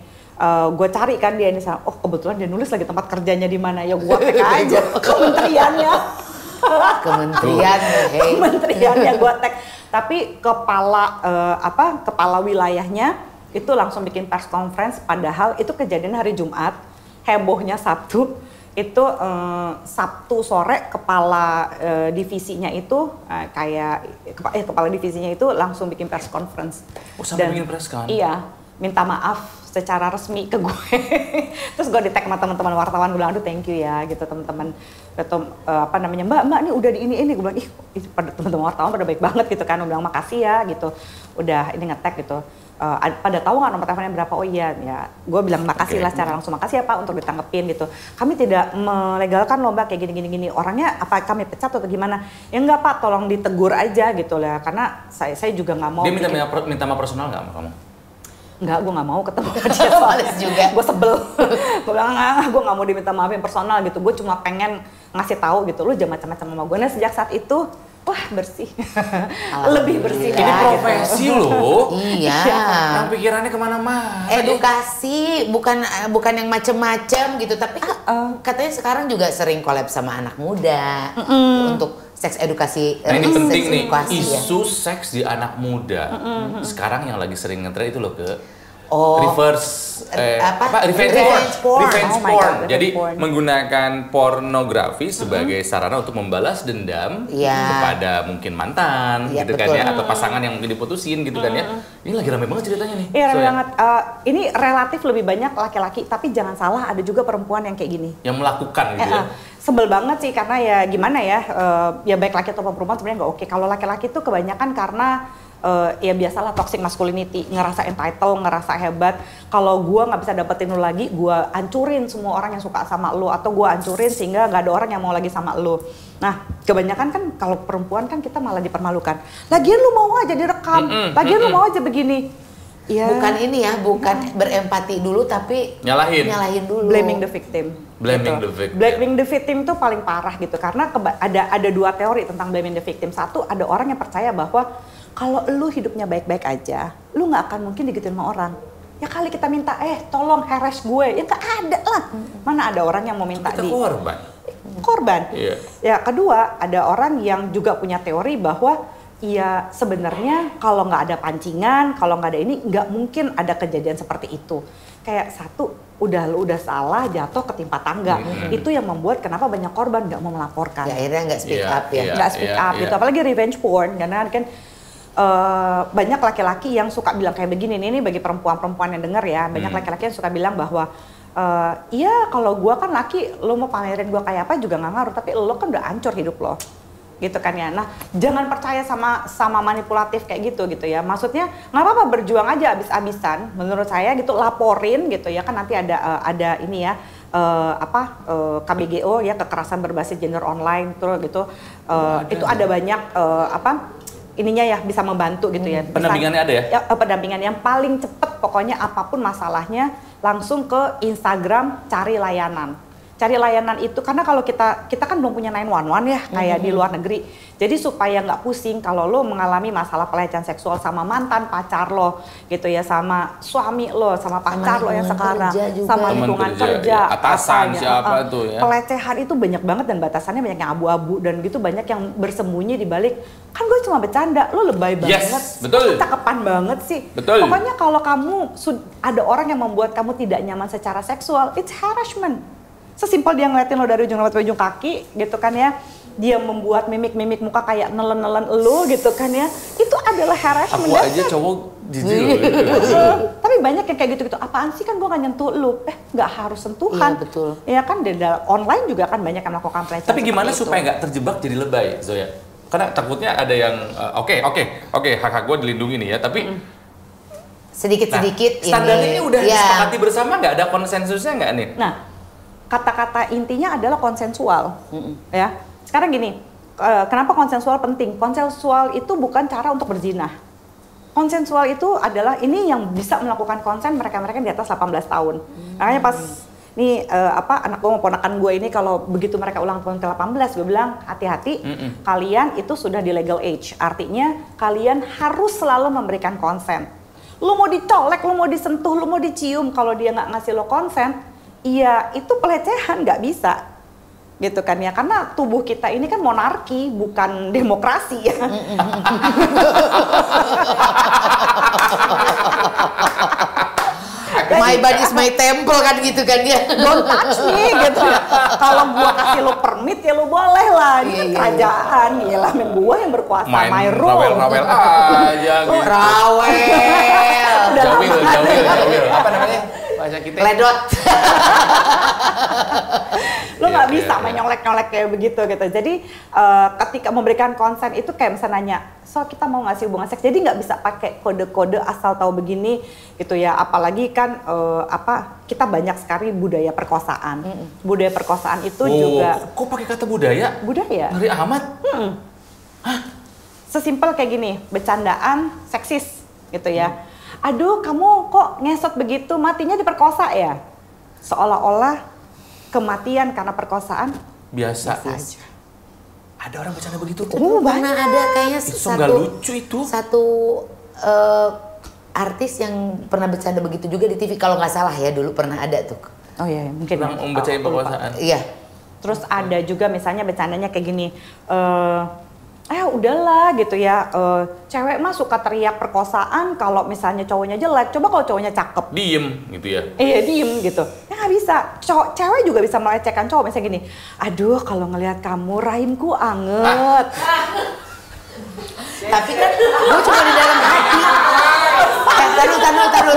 gue cari kan dia ini, oh kebetulan dia nulis lagi tempat kerjanya di mana, ya gue tag aja kementeriannya. Kementeriannya gue tag, tapi kepala wilayahnya itu langsung bikin press conference, padahal itu kejadian hari Jumat, hebohnya Sabtu. Itu Sabtu sore kepala divisinya itu kepala divisinya itu langsung bikin press conference. Oh sampai bikin press kan? Iya, minta maaf secara resmi ke gue. Terus gue di-tag sama teman-teman wartawan, gue bilang aduh thank you ya gitu teman-teman. Mbak ini udah di ini. Gue bilang pada teman-teman wartawan pada baik banget gitu kan. Gue bilang makasih ya gitu. Udah ini nge-tag gitu. Pada tahu nggak nomor teleponnya berapa? Oh iya, ya gue bilang makasih lah secara langsung, makasih ya Pak untuk ditanggepin gitu. Kami tidak melegalkan lomba kayak gini. Orangnya apa kami pecat atau gimana? Ya enggak Pak, tolong ditegur aja gitu lah. Karena saya juga nggak mau. Dia minta maaf personal nggak sama kamu? Enggak, gue nggak mau ketemu dia soalnya juga. Gue sebel. Gue bilang gue nggak mau diminta maafin personal gitu. Gue cuma pengen ngasih tahu gitu. Lu jangan macam-macam sama gue. Nah sejak saat itu wah bersih, lebih bersih. Ini profesi loh. Iya. Yang pikirannya kemana-mana. Edukasi bukan yang macem-macem gitu, tapi katanya sekarang juga sering collab sama anak muda untuk seks edukasi. Nah ini penting nih, ya. isu seks di anak muda. Sekarang yang lagi sering nge-trend itu loh revenge porn. Jadi menggunakan pornografi sebagai sarana untuk membalas dendam kepada mungkin mantan gitu kan ya, atau pasangan yang mungkin diputusin gitu kan ya. Ini lagi rame banget ceritanya nih. Iya rame banget. Ini relatif lebih banyak laki-laki, tapi jangan salah ada juga perempuan yang kayak gini. Yang melakukan gitu ya. Sebel banget sih karena ya gimana ya, ya baik laki atau perempuan sebenarnya nggak oke. Kalau laki-laki itu kebanyakan karena ya biasalah toxic masculinity, ngerasa entitled, ngerasa hebat. Kalau gue nggak bisa dapetin lu lagi, gue hancurin semua orang yang suka sama lu, atau gue hancurin sehingga nggak ada orang yang mau lagi sama lu. Nah, kebanyakan kan kalau perempuan kan kita malah dipermalukan. Lagian lu mau aja direkam, lagian lu mau aja begini. Ya. Bukan ini ya, bukan berempati dulu tapi nyalahin dulu. Blaming the victim. Blaming the victim. Blaming the victim itu paling parah gitu, karena ada dua teori tentang blaming the victim. Satu, ada orang yang percaya bahwa kalau lu hidupnya baik-baik aja, lu nggak akan mungkin digituin sama orang. Ya kali kita minta, tolong harass gue, ya nggak ada lah. Mana ada orang yang mau minta kita korban. Iya. Ya kedua, ada orang yang juga punya teori bahwa ya sebenarnya kalau nggak ada pancingan, kalau nggak ada ini, nggak mungkin ada kejadian seperti itu. Kayak satu, lu udah salah, jatuh ketimpa tangga. Itu yang membuat kenapa banyak korban nggak mau melaporkan. Ya akhirnya nggak speak up ya. Nggak speak up gitu, apalagi revenge porn, karena kan banyak laki-laki yang suka bilang kayak begini, ini bagi perempuan-perempuan yang denger ya, banyak laki-laki yang suka bilang bahwa iya kalau gue kan laki, lo mau pamerin gue kayak apa juga nggak ngaruh, tapi lo kan udah hancur hidup lo. Gitu kan ya. Nah, jangan percaya sama manipulatif kayak gitu ya. Maksudnya nggak apa-apa berjuang aja abis-abisan. Menurut saya gitu, laporin gitu ya, kan nanti ada ini ya KBGO ya, kekerasan berbasis gender online terus gitu. Itu ada banyak ininya ya, bisa membantu gitu ya. Pendampingannya ada ya? Pendampingan yang paling cepet pokoknya, apapun masalahnya langsung ke Instagram cari layanan. Cari layanan itu, karena kalau kita kan belum punya 911 ya, kayak di luar negeri. Jadi supaya nggak pusing kalau lo mengalami masalah pelecehan seksual sama mantan pacar lo gitu ya, sama suami lo, sama pacar lo yang sekarang, sama lingkungan kerja, atasan siapa tuh ya. Pelecehan itu banyak banget dan batasannya banyak yang abu-abu dan gitu, banyak yang bersembunyi di balik, kan gue cuma bercanda, lo lebay banget. Betul. Cakepan banget sih. Betul. Pokoknya kalau kamu ada orang yang membuat kamu tidak nyaman secara seksual, it's harassment. Sesimpel dia ngeliatin lo dari ujung rambut sampai ujung kaki gitu kan ya, dia membuat mimik muka kayak nelen lo gitu kan ya, itu adalah harassment. Aku aja cowok jijik. Tapi banyak yang kayak gitu-gitu, apaan sih, kan gue gak nyentuh lo, nggak harus sentuhan. Iya betul. Ya kan di online juga kan banyak yang melakukan pelecehan. Tapi gimana supaya nggak terjebak jadi lebay, Zoya? Karena takutnya ada yang oke, hak gue dilindungi nih ya, tapi sedikit-sedikit standarnya ini udah disepakati bersama, nggak ada konsensusnya nggak nih? Nah, kata-kata intinya adalah konsensual, ya. Sekarang gini, kenapa konsensual penting? Konsensual itu bukan cara untuk berzina. Konsensual itu adalah ini yang bisa melakukan konsen mereka-mereka di atas 18 tahun. Makanya pas nih anak gue mau ponakan gue ini, kalau begitu mereka ulang tahun ke-18, gue bilang hati-hati, kalian itu sudah di legal age. Artinya kalian harus selalu memberikan konsen. Lu mau dicolek, lu mau disentuh, lu mau dicium, kalau dia nggak ngasih lo konsen, iya, itu pelecehan, nggak bisa, gitu kan ya, karena tubuh kita ini kan monarki, bukan demokrasi ya. My body is my temple kan gitu kan ya. Don't touch me gitu. Kalau gua kasih lo permit ya lo boleh lah. Ini kerajaan, gila, men gua yang berkuasa. My rule. Rawel aja gitu. Rawel. Jawil. Apa namanya? Bahasa kita. Ledot. Lo nggak bisa main nyolek-nyolek kayak begitu gitu. Jadi ketika memberikan konsen itu kayak misalnya nanya, so kita mau ngasih hubungan seks, jadi nggak bisa pakai kode-kode asal tahu begini gitu ya. Apalagi kan kita banyak sekali budaya perkosaan. Budaya perkosaan itu juga. Kok pakai kata budaya? Budaya. Ngeri amat. Hah? Sesimpel kayak gini, bercandaan seksis gitu ya. Aduh, kamu kok ngesot begitu, matinya diperkosa ya? Seolah-olah kematian karena perkosaan biasa aja. Ada orang bercanda begitu? Mana ada kayaknya nggak lucu itu. Satu artis yang pernah bercanda begitu juga di TV, kalau nggak salah ya, dulu pernah ada tuh. Oh iya, mungkin. Yang membacain perkosaan. Iya. Terus ada juga misalnya bercandanya kayak gini, udahlah gitu ya, cewek mah suka teriak perkosaan kalau misalnya cowoknya jelek, coba kalau cowoknya cakep. Diem gitu ya? Iya, diem gitu. Ya nggak bisa, cewek juga bisa melecehkan cowok, misalnya gini, aduh kalau ngelihat kamu rahimku anget. Tapi kan gue cuma di dalam hati. Taruh.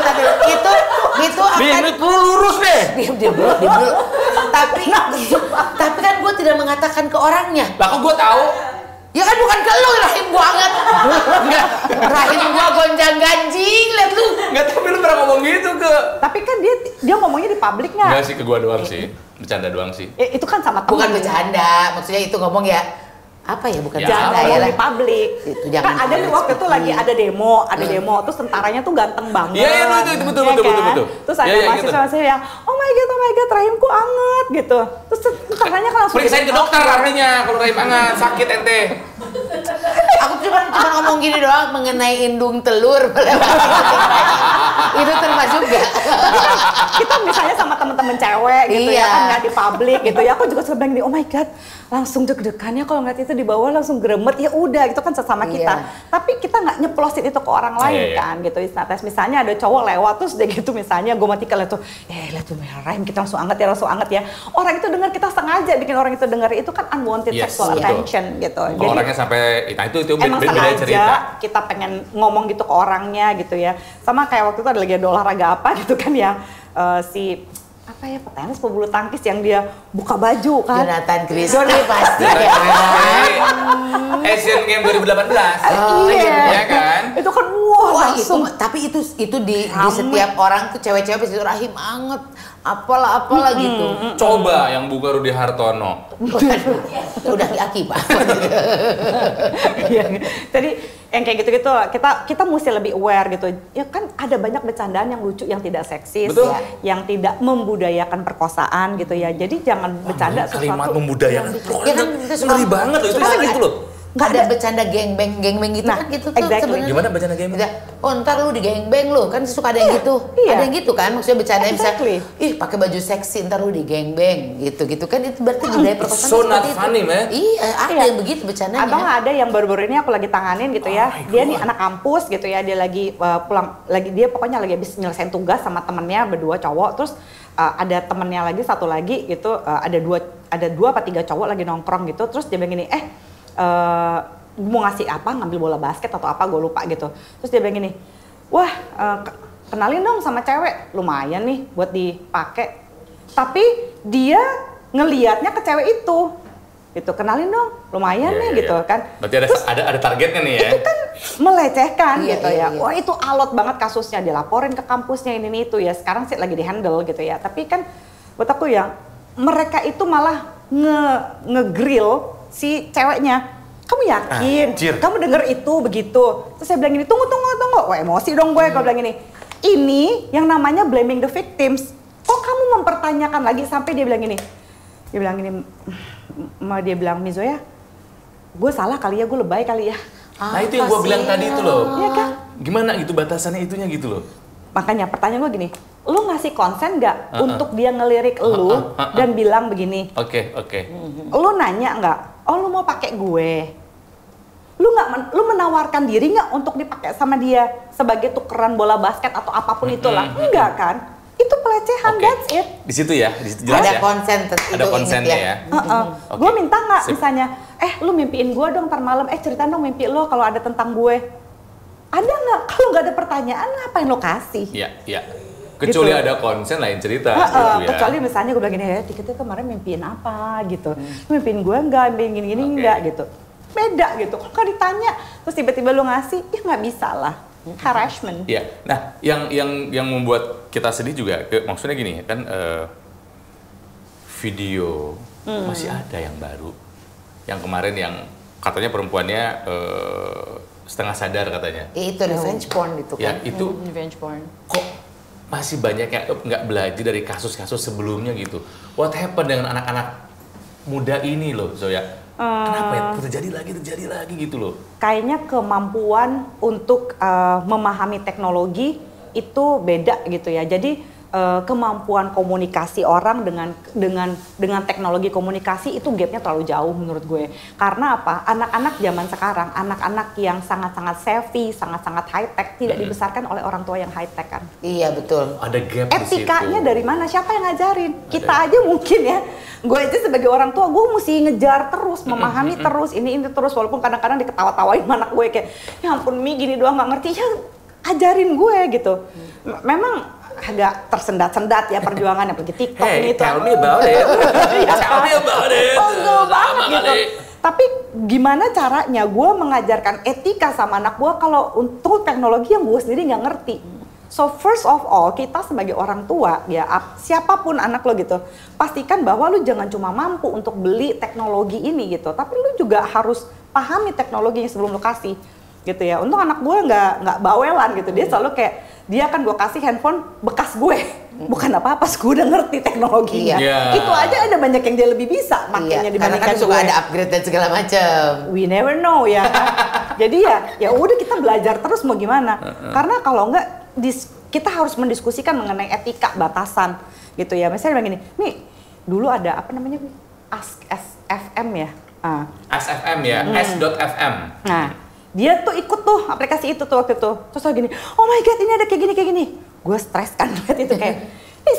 Itu akan lurus deh. Diam dulu. Tapi kan gue tidak mengatakan ke orangnya. Lah kok gue tahu? Ya kan bukan ke lu, rahim gua banget. Enggak, rahim gua gonjang-ganjing, lihat lu. Enggak, tapi lu pernah ngomong gitu ke. Tapi kan dia ngomongnya di publik nggak? Enggak sih, ke gua doang sih. Bercanda doang sih. Itu kan sama temen. Bukan bercanda, maksudnya itu ngomong ya. Apa ya, bukan jangan ya di publik. Itu kan ada nih waktu itu lagi ada demo, terus tentaranya tuh ganteng banget. Iya, itu betul. Terus ada mahasiswa yang, oh my god, rahimku anget gitu. Terus tentaranya kan langsung periksain ke dokter artinya kalau rahim anget, sakit ente. Aku cuma ngomong gini doang mengenai indung telur. Itu termasuk gak? Kita misalnya sama temen-temen cewek gitu ya kan, nggak di publik gitu ya. Aku juga suka bilang gini, oh my god, langsung deg-degannya kalau ngeliat itu di bawah langsung gremet, ya udah gitu kan sesama kita. Tapi kita nggak nyeplosin itu ke orang lain kan gitu. Misalnya ada cowok lewat terus dia gitu misalnya gue mati lihat tuh, lihat tuh rahim kita langsung anget ya. Orang itu dengar, kita sengaja bikin orang itu dengar, itu kan unwanted sexual attention gitu. Jadi orangnya sampai itu emang beda cerita. Kita pengen ngomong gitu ke orangnya gitu ya. Sama kayak waktu itu ada lagi ada olahraga apa gitu kan ya, si apa ya, petenis pebulu tangkis yang dia buka baju kan. Jonathan Christie pasti. Asian Games 2018. Iya kan? Itu kan langsung. Tapi itu di setiap orang tuh cewek-cewek pasti rahim anget, apalah gitu. Coba yang buka Rudy Hartono. Udah akibat. Jadi yang kayak gitu-gitu kita mesti lebih aware gitu. Ya kan ada banyak bercandaan yang lucu, yang tidak seksis, yang tidak membudayakan perkosaan gitu ya. Jadi jangan bercanda sesuatu kalimat membudayakan. Ya kan ngeri banget loh itu. Gitu loh. Nggak ada bercanda gengbeng gitu kan gitu tuh sebenarnya. Gimana bercanda gengbeng? Oh ntar lu di gengbeng lu, kan suka ada yang gitu. Ada yang gitu kan, maksudnya bercanda bisa, ih pakai baju seksi ntar lu di gengbeng gitu kan, itu berarti budaya perkosaan. So not funny man. Iya, ada yang begitu bercandanya. Atau ada yang baru-baru ini aku lagi tanganin gitu ya, dia nih anak kampus gitu ya, dia lagi pulang, dia pokoknya lagi habis nyelesain tugas sama temennya berdua cowok, terus ada temennya lagi satu lagi gitu, ada dua apa tiga cowok lagi nongkrong gitu, terus dia bilang gini, mau ngasih apa, ngambil bola basket atau apa, gue lupa gitu. Terus dia bilang gini, wah kenalin dong sama cewek, lumayan nih buat dipakai. Tapi dia ngelihatnya ke cewek itu, gitu, kenalin dong, lumayan nih gitu kan. Berarti ada targetnya nih ya. Itu kan melecehkan gitu ya. Wah itu alot banget kasusnya, dilaporin ke kampusnya ini itu ya. Sekarang sih lagi dihandle gitu ya. Tapi kan buat aku ya, mereka itu malah nge-grill si ceweknya, kamu yakin? Kamu denger itu begitu? Terus saya bilang gini, tunggu. Wah emosi dong gue kalau bilang gini. Ini yang namanya blaming the victims. Kok kamu mempertanyakan lagi sampai dia bilang gini? Dia bilang Mizoya, gue salah kali ya, gue lebay kali ya. Nah itu yang gue bilang tadi itu loh. Iya kan? Gimana gitu batasannya itunya gitu loh. Makanya pertanyaan gue gini, lu ngasih konsen nggak untuk dia ngelirik lu dan bilang begini? Oke. Lu nanya nggak? Oh lu mau pakai gue? Lu menawarkan diri nggak untuk dipakai sama dia sebagai tukeran bola basket atau apapun itulah? Enggak kan? Itu pelecehan, that's it. Di situ ya, di situ jelas ada ya. Ada konsennya ya. Gue minta nggak misalnya, lu mimpiin gue dong ntar malam, ceritain dong mimpi lo kalau ada tentang gue. Ada nggak? Kalau nggak ada pertanyaan, ngapain lo kasih? Iya. Kecuali gitu. Ada konsen lain cerita. Gitu ya. Kecuali misalnya gue bilang gini, kita kemarin mimpiin apa gitu. Lu mimpiin gue nggak, mimpiin gini nggak gitu. Beda gitu. Kalau ditanya, terus tiba-tiba lo ngasih, ya nggak bisa lah. Harassment. Iya. Nah, yang membuat kita sedih juga, maksudnya gini kan, video masih ada yang baru. Yang kemarin yang katanya perempuannya setengah sadar katanya. Itu revenge porn itu kan. Ya, itu revenge porn. Kok masih banyak yang nggak belajar dari kasus-kasus sebelumnya gitu. What happened dengan anak-anak muda ini loh, Zoya? Kenapa ya terjadi lagi gitu loh? Kayaknya kemampuan untuk memahami teknologi itu beda gitu ya. Jadi kemampuan komunikasi orang dengan teknologi komunikasi itu gapnya terlalu jauh menurut gue. Karena apa? Anak-anak zaman sekarang, anak-anak yang sangat-sangat savvy, sangat-sangat high tech tidak dibesarkan oleh orang tua yang high tech kan. Iya betul. Ada gap. Etikanya dari mana? Siapa yang ngajarin? Kita aja mungkin ya. Gue aja sebagai orang tua, gue mesti ngejar terus, memahami terus, ini terus. Walaupun kadang-kadang diketawa-tawain anak gue kayak, ya ampun Mi gini doang nggak ngerti. Ya ajarin gue gitu. Memang agak tersendat-sendat ya perjuangannya, pergi TikTok ini tell me about it. Tell me about it. Banget gitu. Tapi gimana caranya gue mengajarkan etika sama anak gue kalau untuk teknologi yang gue sendiri nggak ngerti. So first of all, kita sebagai orang tua, ya siapapun anak lo gitu, pastikan bahwa lu jangan cuma mampu untuk beli teknologi ini gitu, tapi lu juga harus pahami teknologinya sebelum lu kasih, gitu ya. Untuk anak gue nggak bawelan gitu, dia selalu kayak dia akan gue kasih handphone bekas gue, bukan apa-apa, gue udah ngerti teknologinya. Itu aja ada banyak yang dia lebih bisa makanya dibandingkan karena kan suka ada upgrade dan segala macam. We never know ya kan. Jadi ya udah kita belajar terus mau gimana. Karena kalau enggak kita harus mendiskusikan mengenai etika batasan gitu ya. Misalnya begini, nih dulu ada apa namanya AskFM ya. AskFM ya, S.FM. Nah, dia tuh ikut tuh aplikasi itu tuh waktu itu. Terus lagi gini, oh my god ini ada kayak gini. Gue stres kan lihat itu kayak,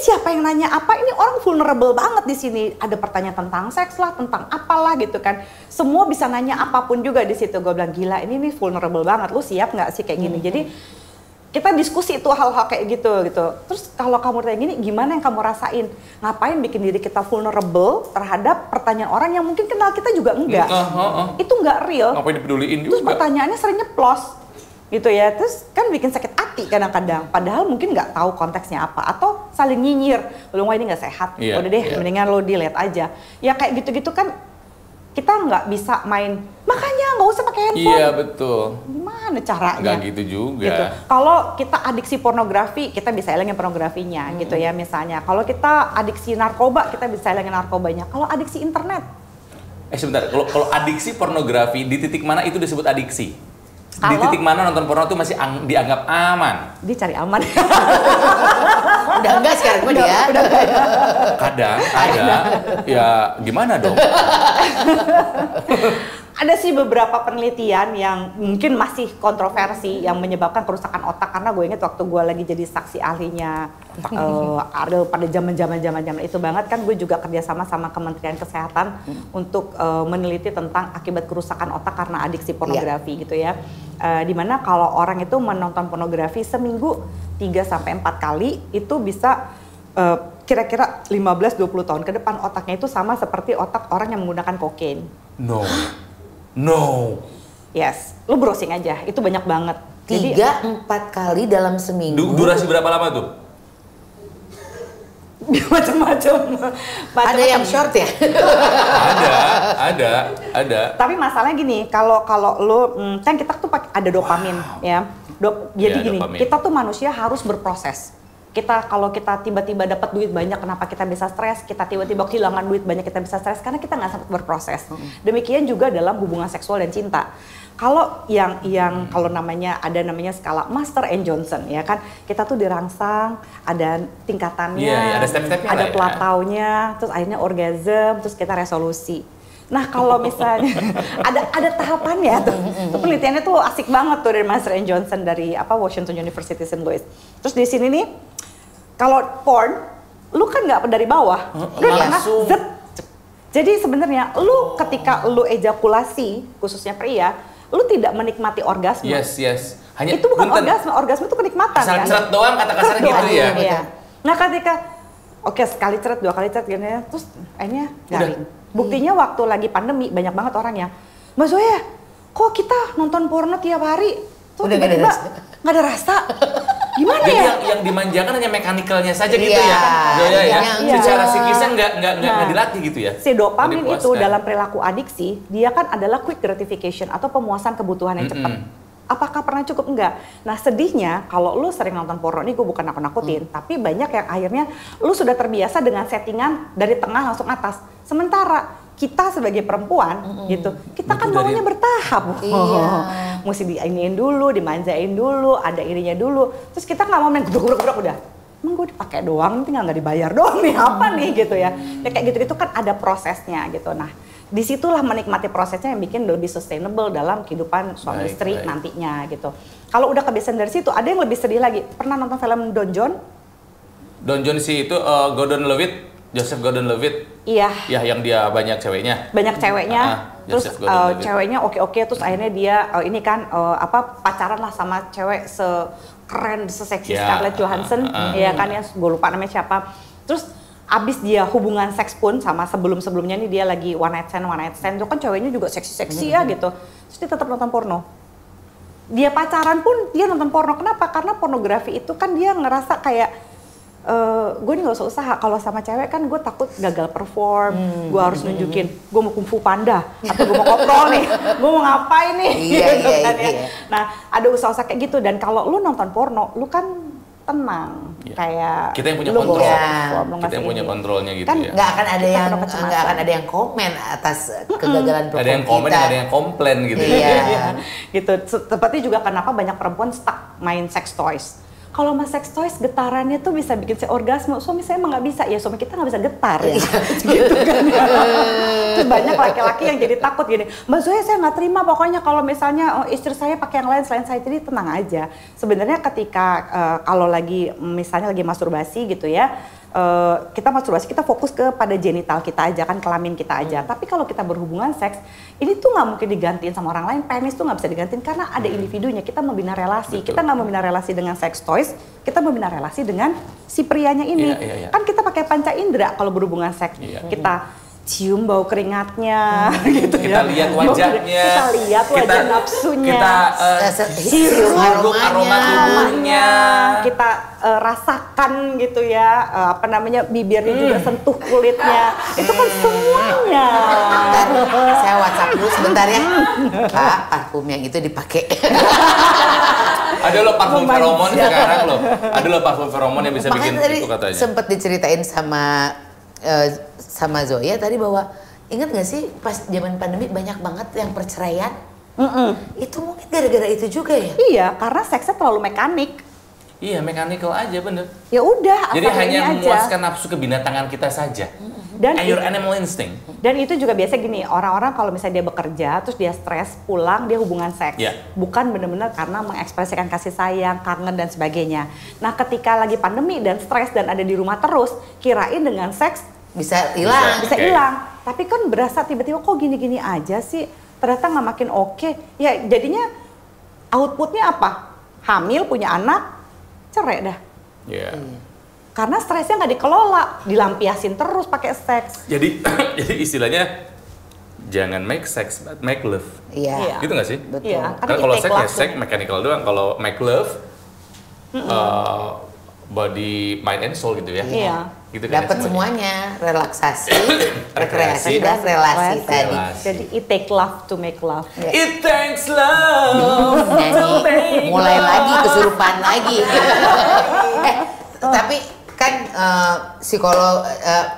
siapa yang nanya apa? Ini orang vulnerable banget di sini. Ada pertanyaan tentang seks lah, tentang apalah gitu kan. Semua bisa nanya apapun juga di situ. Gue bilang gila, ini vulnerable banget. Lu siap nggak sih kayak gini? Jadi kita diskusi itu hal-hal kayak gitu. Terus kalau kamu tanya gini, gimana yang kamu rasain? Ngapain bikin diri kita vulnerable terhadap pertanyaan orang yang mungkin kenal kita juga enggak? Itu enggak real. Ngapain dipeduliin juga? Terus pertanyaannya sering nyeplos gitu ya. Terus kan bikin sakit hati kadang-kadang. Padahal mungkin nggak tahu konteksnya apa. Atau saling nyinyir. Belum, wah ini nggak sehat. Udah deh, mendingan lo delete aja. Ya kayak gitu-gitu kan kita nggak bisa main, makanya nggak usah pakai handphone. Iya betul. Gimana caranya? Nggak gitu juga. Gitu. Kalau kita adiksi pornografi, kita bisa hilangin pornografinya gitu ya misalnya. Kalau kita adiksi narkoba, kita bisa hilangin narkobanya. Kalau adiksi internet. Sebentar, kalau adiksi pornografi, di titik mana itu disebut adiksi? Di titik mana nonton porno itu masih dianggap aman? Dia cari aman. Udah enggak sekarang gue dia. Kadang ada, ya gimana dong? Ada sih beberapa penelitian yang mungkin masih kontroversi yang menyebabkan kerusakan otak, karena gue inget waktu gue lagi jadi saksi ahlinya ada pada zaman itu banget kan, gue juga kerjasama sama Kementerian Kesehatan untuk meneliti tentang akibat kerusakan otak karena adiksi pornografi gitu ya. Dimana kalau orang itu menonton pornografi seminggu 3-4 kali itu bisa kira-kira 15-20 tahun ke depan otaknya itu sama seperti otak orang yang menggunakan kokain. No. Yes, lu browsing aja, itu banyak banget. 3-4 kali dalam seminggu. Durasi berapa lama tuh? Macam-macam. Ada yang short ya? Ada. Tapi masalahnya gini, kalau lu kan kita tuh ada dopamin ya. Jadi gini, dopamin. Kita tuh manusia harus berproses. Kalau kita tiba-tiba dapat duit banyak, kenapa kita bisa stres? Kita tiba-tiba kehilangan duit banyak, kita bisa stres karena kita nggak sempat berproses. Demikian juga dalam hubungan seksual dan cinta. Kalau yang kalau namanya skala Master and Johnson ya kan, kita tuh dirangsang, ada tingkatannya, ada step-stepnya, ada plataunya, terus akhirnya orgasm, terus kita resolusi. Nah kalau misalnya ada tahapannya tuh, penelitiannya tuh asik banget tuh dari Master and Johnson dari Washington University St. Louis. Terus di sini nih, kalau porn, lu kan nggak dari bawah, langsung. Jadi sebenarnya lu ketika lu ejakulasi, khususnya pria, lu tidak menikmati orgasme. Yes. Itu bukan orgasme itu kenikmatan asal kan. Ceret doang kata-kata gitu ya. Iya. Nah ketika sekali ceret, 2 kali ceret gini, terus akhirnya garing. Buktinya waktu lagi pandemi banyak banget orang yang, Mbak Zoya, kok kita nonton porno tiap hari, tuh tiba-tiba nggak ada rasa. Gimana jadi ya? Yang dimanjakan hanya mekanikalnya saja gitu ya. Zoya ya. Secara psikisnya nggak dilatih gitu ya. Si dopamin itu dalam perilaku adiksi, dia kan adalah quick gratification atau pemuasan kebutuhan yang cepat. Apakah pernah cukup? Enggak. Nah sedihnya kalau lu sering nonton porno, ini gue bukan nakut-nakutin, tapi banyak yang akhirnya lu sudah terbiasa dengan settingan dari tengah langsung atas. Sementara kita sebagai perempuan gitu, kita kan maunya bertahap. Mesti diiniin dulu, dimanjain dulu, ada ininya dulu. Terus kita nggak mau main gebrak-gebrak udah. Emang gue dipakai doang, tinggal nggak dibayar doang nih apa nih gitu ya. Ya kayak gitu-gitu kan ada prosesnya gitu. Nah disitulah menikmati prosesnya yang bikin lebih sustainable dalam kehidupan suami istri nantinya gitu. Kalau udah kebiasaan dari situ, ada yang lebih sedih lagi. Pernah nonton film Don John? Don John sih itu Joseph Gordon-Levitt. Iya. Ya yang dia banyak ceweknya. Terus ceweknya oke, terus akhirnya dia pacaran lah sama cewek sekeren, seseksi Scarlett Johansson, ya kan ya, gue lupa namanya siapa. Terus abis dia hubungan seks pun sama sebelumnya nih dia lagi one night stand itu kan ceweknya juga seksi ya gitu, terus dia tetap nonton porno. Dia pacaran pun dia nonton porno. Kenapa? Karena pornografi itu kan dia ngerasa kayak gue nih gak usah usaha. Kalau sama cewek kan gue takut gagal perform, gue harus nunjukin gue mau kungfu panda atau gue mau koprol nih, gue mau ngapain nih, gitu kan ya. Nah ada usaha-usaha kayak gitu, dan kalau lu nonton porno lu kan tenang, kayak kita yang punya kontrol, kita yang punya kontrolnya gitu kan, ya. Nggak akan ada yang komen atas kegagalan perform. Ada yang komen, ada yang komplain gitu. Iya. Gitu. Seperti juga kenapa banyak perempuan stuck main sex toys. Kalau mas sex toys getarannya tuh bisa bikin saya orgasme, suami saya emang nggak bisa. Ya suami kita nggak bisa getar ya. Gitu kan. Terus banyak laki-laki yang jadi takut gini, Mbak Zoya saya nggak terima pokoknya kalau misalnya istri saya pakai yang lain selain saya. Jadi tenang aja. Sebenarnya ketika kalau lagi misalnya lagi masturbasi gitu ya, kita masturbasi kita fokus kepada genital kita aja kan, kelamin kita aja. Tapi kalau kita berhubungan seks, ini tuh nggak mungkin digantiin sama orang lain. Penis tuh nggak bisa digantiin karena ada individunya. Kita membina relasi. Betul. Kita nggak membina relasi dengan sex toys, kita membina relasi dengan si prianya ini. Kan kita pakai panca indera kalau berhubungan seks. Kita cium bau keringatnya, gitu kita lihat wajahnya, kita lihat wajah nafsunya, kita hirup aroma tubuhnya, kita rasakan gitu ya, apa namanya bibirnya juga sentuh kulitnya, itu kan semuanya. Saya WhatsApp dulu sebentar ya, Pak, parfum yang itu dipakai. Ada loh parfum feromon sekarang loh, ada loh parfum feromon yang bisa bikin itu katanya. Sempat diceritain sama Zoya tadi bahwa ingat nggak sih pas zaman pandemi banyak banget yang perceraian? Itu mungkin gara-gara itu juga ya? Iya, karena seksnya terlalu mekanik. Iya, mechanical aja bener. Ya udah, jadi hanya memuaskan nafsu kebinatangan kita saja. Dan your animal instinct. Dan itu juga biasa gini, orang-orang kalau misalnya dia bekerja terus dia stres, pulang dia hubungan seks. Bukan benar-benar karena mengekspresikan kasih sayang, kangen dan sebagainya. Nah, ketika lagi pandemi dan stres dan ada di rumah terus, kirain dengan seks bisa hilang. Bisa hilang. Tapi kan berasa tiba-tiba kok gini-gini aja sih. Ternyata nggak makin oke. Ya jadinya outputnya apa? Hamil, punya anak, cerai dah. Karena stresnya nggak dikelola, dilampiasin terus pakai seks. Jadi istilahnya jangan make sex, but make love. Iya. Gitu nggak sih? Betul. Iya, karena kalau seks ya seks mechanical doang. Kalau make love, body, mind and soul gitu ya. Iya. Gitu kan dapat semuanya, relaksasi, rekreasi dan relasi tadi. Jadi it take love to make love. It takes love to make mulai lagi kesurupan lagi. Tapi kan psikolog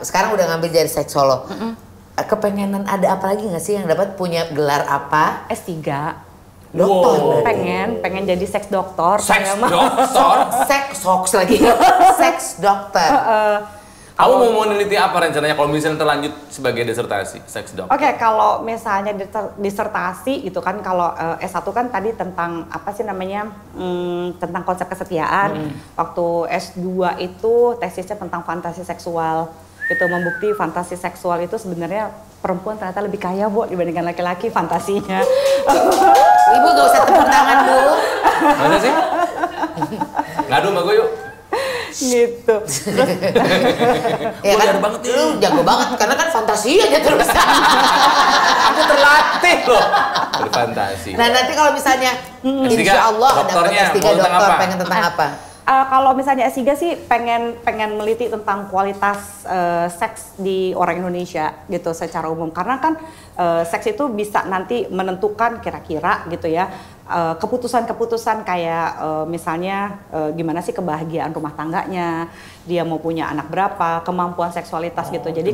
sekarang udah ngambil jadi seksolog. Kepengenan ada apa lagi nggak sih yang dapat punya gelar apa? S3. Dokter. Pengen jadi seks dokter. Seks dokter? Seks lagi. Seks dokter. Kamu mau meneliti apa rencananya kalau misalnya terlanjut sebagai disertasi seks dokter? Oke, kalau misalnya disertasi gitu kan, kalau S1 kan tadi tentang apa sih namanya, tentang konsep kesetiaan. Waktu S2 itu tesisnya tentang fantasi seksual. Itu membukti fantasi seksual itu sebenarnya perempuan ternyata lebih kaya, Bu, dibandingkan laki-laki fantasinya. Ibu gak usah tepuk tangan dulu. Masa sih? Ngadu sama gue yuk. Gitu. Terus ya kan banget lu jago banget karena kan fantasi aja terus. Aku terlatih loh berfantasi. Nah, nanti kalau misalnya insya Allah dapat S3 dokter, pengen tentang apa? Kalau misalnya S3 sih pengen meliti tentang kualitas seks di orang Indonesia gitu secara umum, karena kan seks itu bisa nanti menentukan kira-kira gitu ya keputusan-keputusan kayak misalnya gimana sih kebahagiaan rumah tangganya, dia mau punya anak berapa, kemampuan seksualitas gitu. Jadi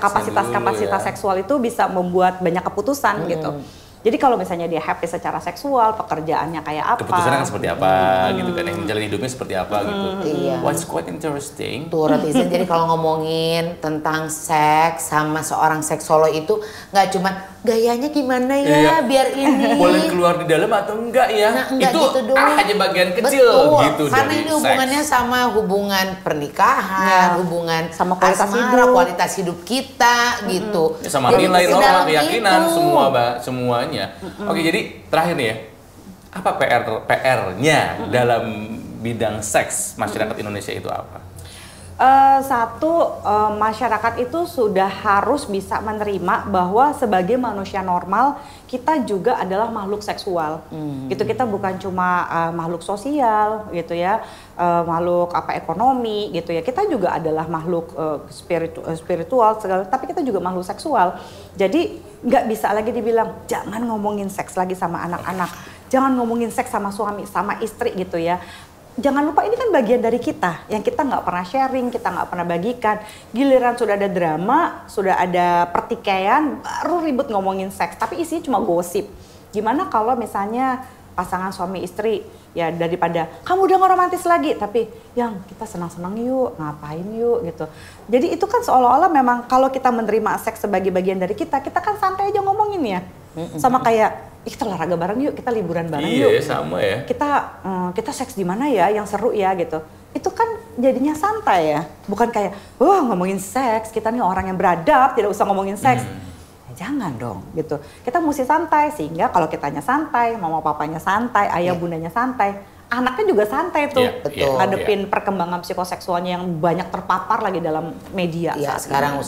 kapasitas seksual itu bisa membuat banyak keputusan gitu. Jadi kalau misalnya dia happy secara seksual, pekerjaannya kayak apa, keputusannya kan seperti apa gitu kan, yang menjalani hidupnya seperti apa gitu. Iya. What's quite interesting. Tuh Ratizen, jadi kalau ngomongin tentang seks sama seorang seksolog itu nggak cuma gayanya gimana ya biar ini. Boleh keluar di dalam atau enggak ya? Nah, enggak itu gitu doang. hanya bagian kecil. Betul. Gitu karena dari ini hubungannya seks. sama hubungan pernikahan, hubungan sama kualitas asmara, kualitas hidup kita gitu. Ya, sama nilai, norma, keyakinan, semuanya. Oke, jadi terakhir nih ya, apa PR-nya dalam bidang seks masyarakat Indonesia itu apa? Satu, masyarakat itu sudah harus bisa menerima bahwa sebagai manusia normal kita juga adalah makhluk seksual. Gitu, kita bukan cuma makhluk sosial gitu ya, makhluk ekonomi gitu ya. Kita juga adalah makhluk spiritual segala, tapi kita juga makhluk seksual. Jadi nggak bisa lagi dibilang jangan ngomongin seks lagi sama anak-anak, jangan ngomongin seks sama suami, sama istri gitu ya. Jangan lupa ini kan bagian dari kita yang kita nggak pernah sharing, kita nggak pernah bagikan. Giliran sudah ada drama, sudah ada pertikaian, baru ribut ngomongin seks. Tapi isinya cuma gosip. Gimana kalau misalnya pasangan suami istri ya, daripada kamu udah nggak romantis lagi, tapi yang kita senang-senang yuk, ngapain yuk gitu. Jadi itu kan seolah-olah memang kalau kita menerima seks sebagai bagian dari kita kan santai aja ngomongin ya. Sama kayak kita olahraga bareng yuk, kita liburan bareng yuk. Iya, sama ya. Kita seks di mana ya yang seru ya gitu. Itu kan jadinya santai ya. Bukan kayak, ngomongin seks, kita nih orang yang beradab, tidak usah ngomongin seks. Ya, jangan dong gitu. Kita mesti santai, sehingga kalau kitanya santai, mama papanya santai, ayah bundanya santai, anaknya juga santai tuh. Betul. Ngadepin perkembangan psikoseksualnya yang banyak terpapar lagi dalam media. Iya, sekarang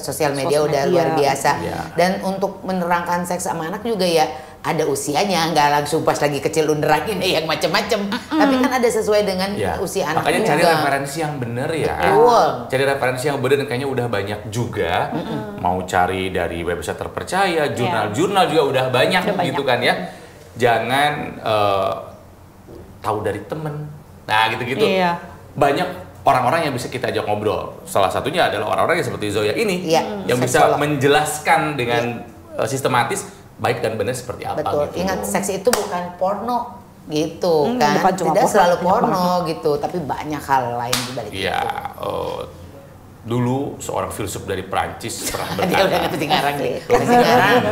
sosial media udah luar biasa. Dan untuk menerangkan seks sama anak juga ya ada usianya, nggak langsung pas lagi kecil lu nerangin yang macem-macem. Tapi kan ada sesuai dengan usia anak. Makanya juga. Cari referensi yang benar ya. Cari referensi yang benar, dan kayaknya udah banyak juga. Mau cari dari website terpercaya, jurnal-jurnal juga udah banyak gitu kan ya. Jangan tahu dari temen. Nah gitu-gitu. Banyak orang-orang yang bisa kita ajak ngobrol. Salah satunya adalah orang-orang yang seperti Zoya ini. Yang bisa menjelaskan dengan sistematis baik dan benar seperti apa. Betul. Gitu. Ingat, seks itu bukan porno gitu kan. Bukan cuma tidak porno, selalu porno gitu, tapi banyak hal lain di balik itu. Dulu seorang filsuf dari Prancis pernah berkata. Dia udah ngerti ngarang nih. Ngerti ngarang.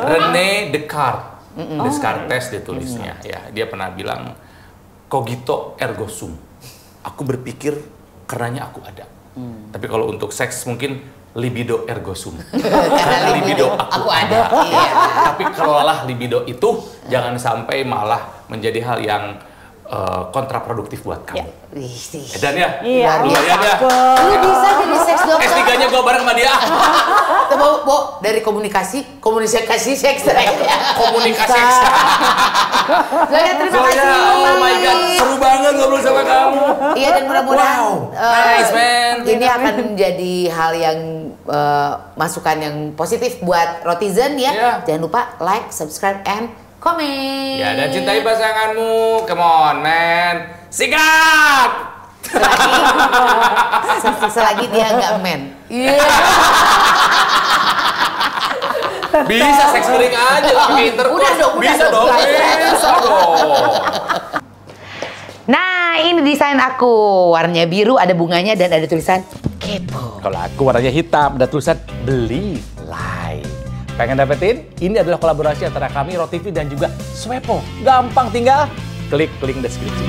René Descartes ditulisnya ya. Dia pernah bilang cogito ergo sum. Aku berpikir karenanya aku ada. Tapi kalau untuk seks mungkin libido ergo sum. Karena libido aku ada. Tapi kelolalah libido itu, jangan sampai malah menjadi hal yang kontraproduktif buat kamu. Dan ya? Lumayan ya. Lu bisa jadi seks dokter. S3-nya gue bareng sama dia. Bo, dari komunikasi seks. Komunikasi seks. Zoya, terima kasih. Oh my God, seru banget ngobrol sama kamu. Iya, dan mudah-mudahan nice man. Ini akan menjadi hal yang masukan yang positif buat Rotizen ya. Jangan lupa like, subscribe, and comment. Ya, dan cintai pasanganmu. Come on, man. Sikat! Selagi dia nggak men. Bisa seks break aja pakai intercourse. Udah dong. Bisa dong. Nah, ini desain aku. Warnanya biru, ada bunganya, dan ada tulisan kepo. Kalau aku warnanya hitam, ada tulisan beli live. Pengen dapetin? Ini adalah kolaborasi antara kami, ROTV, dan juga Swepo. Gampang, tinggal klik link deskripsi.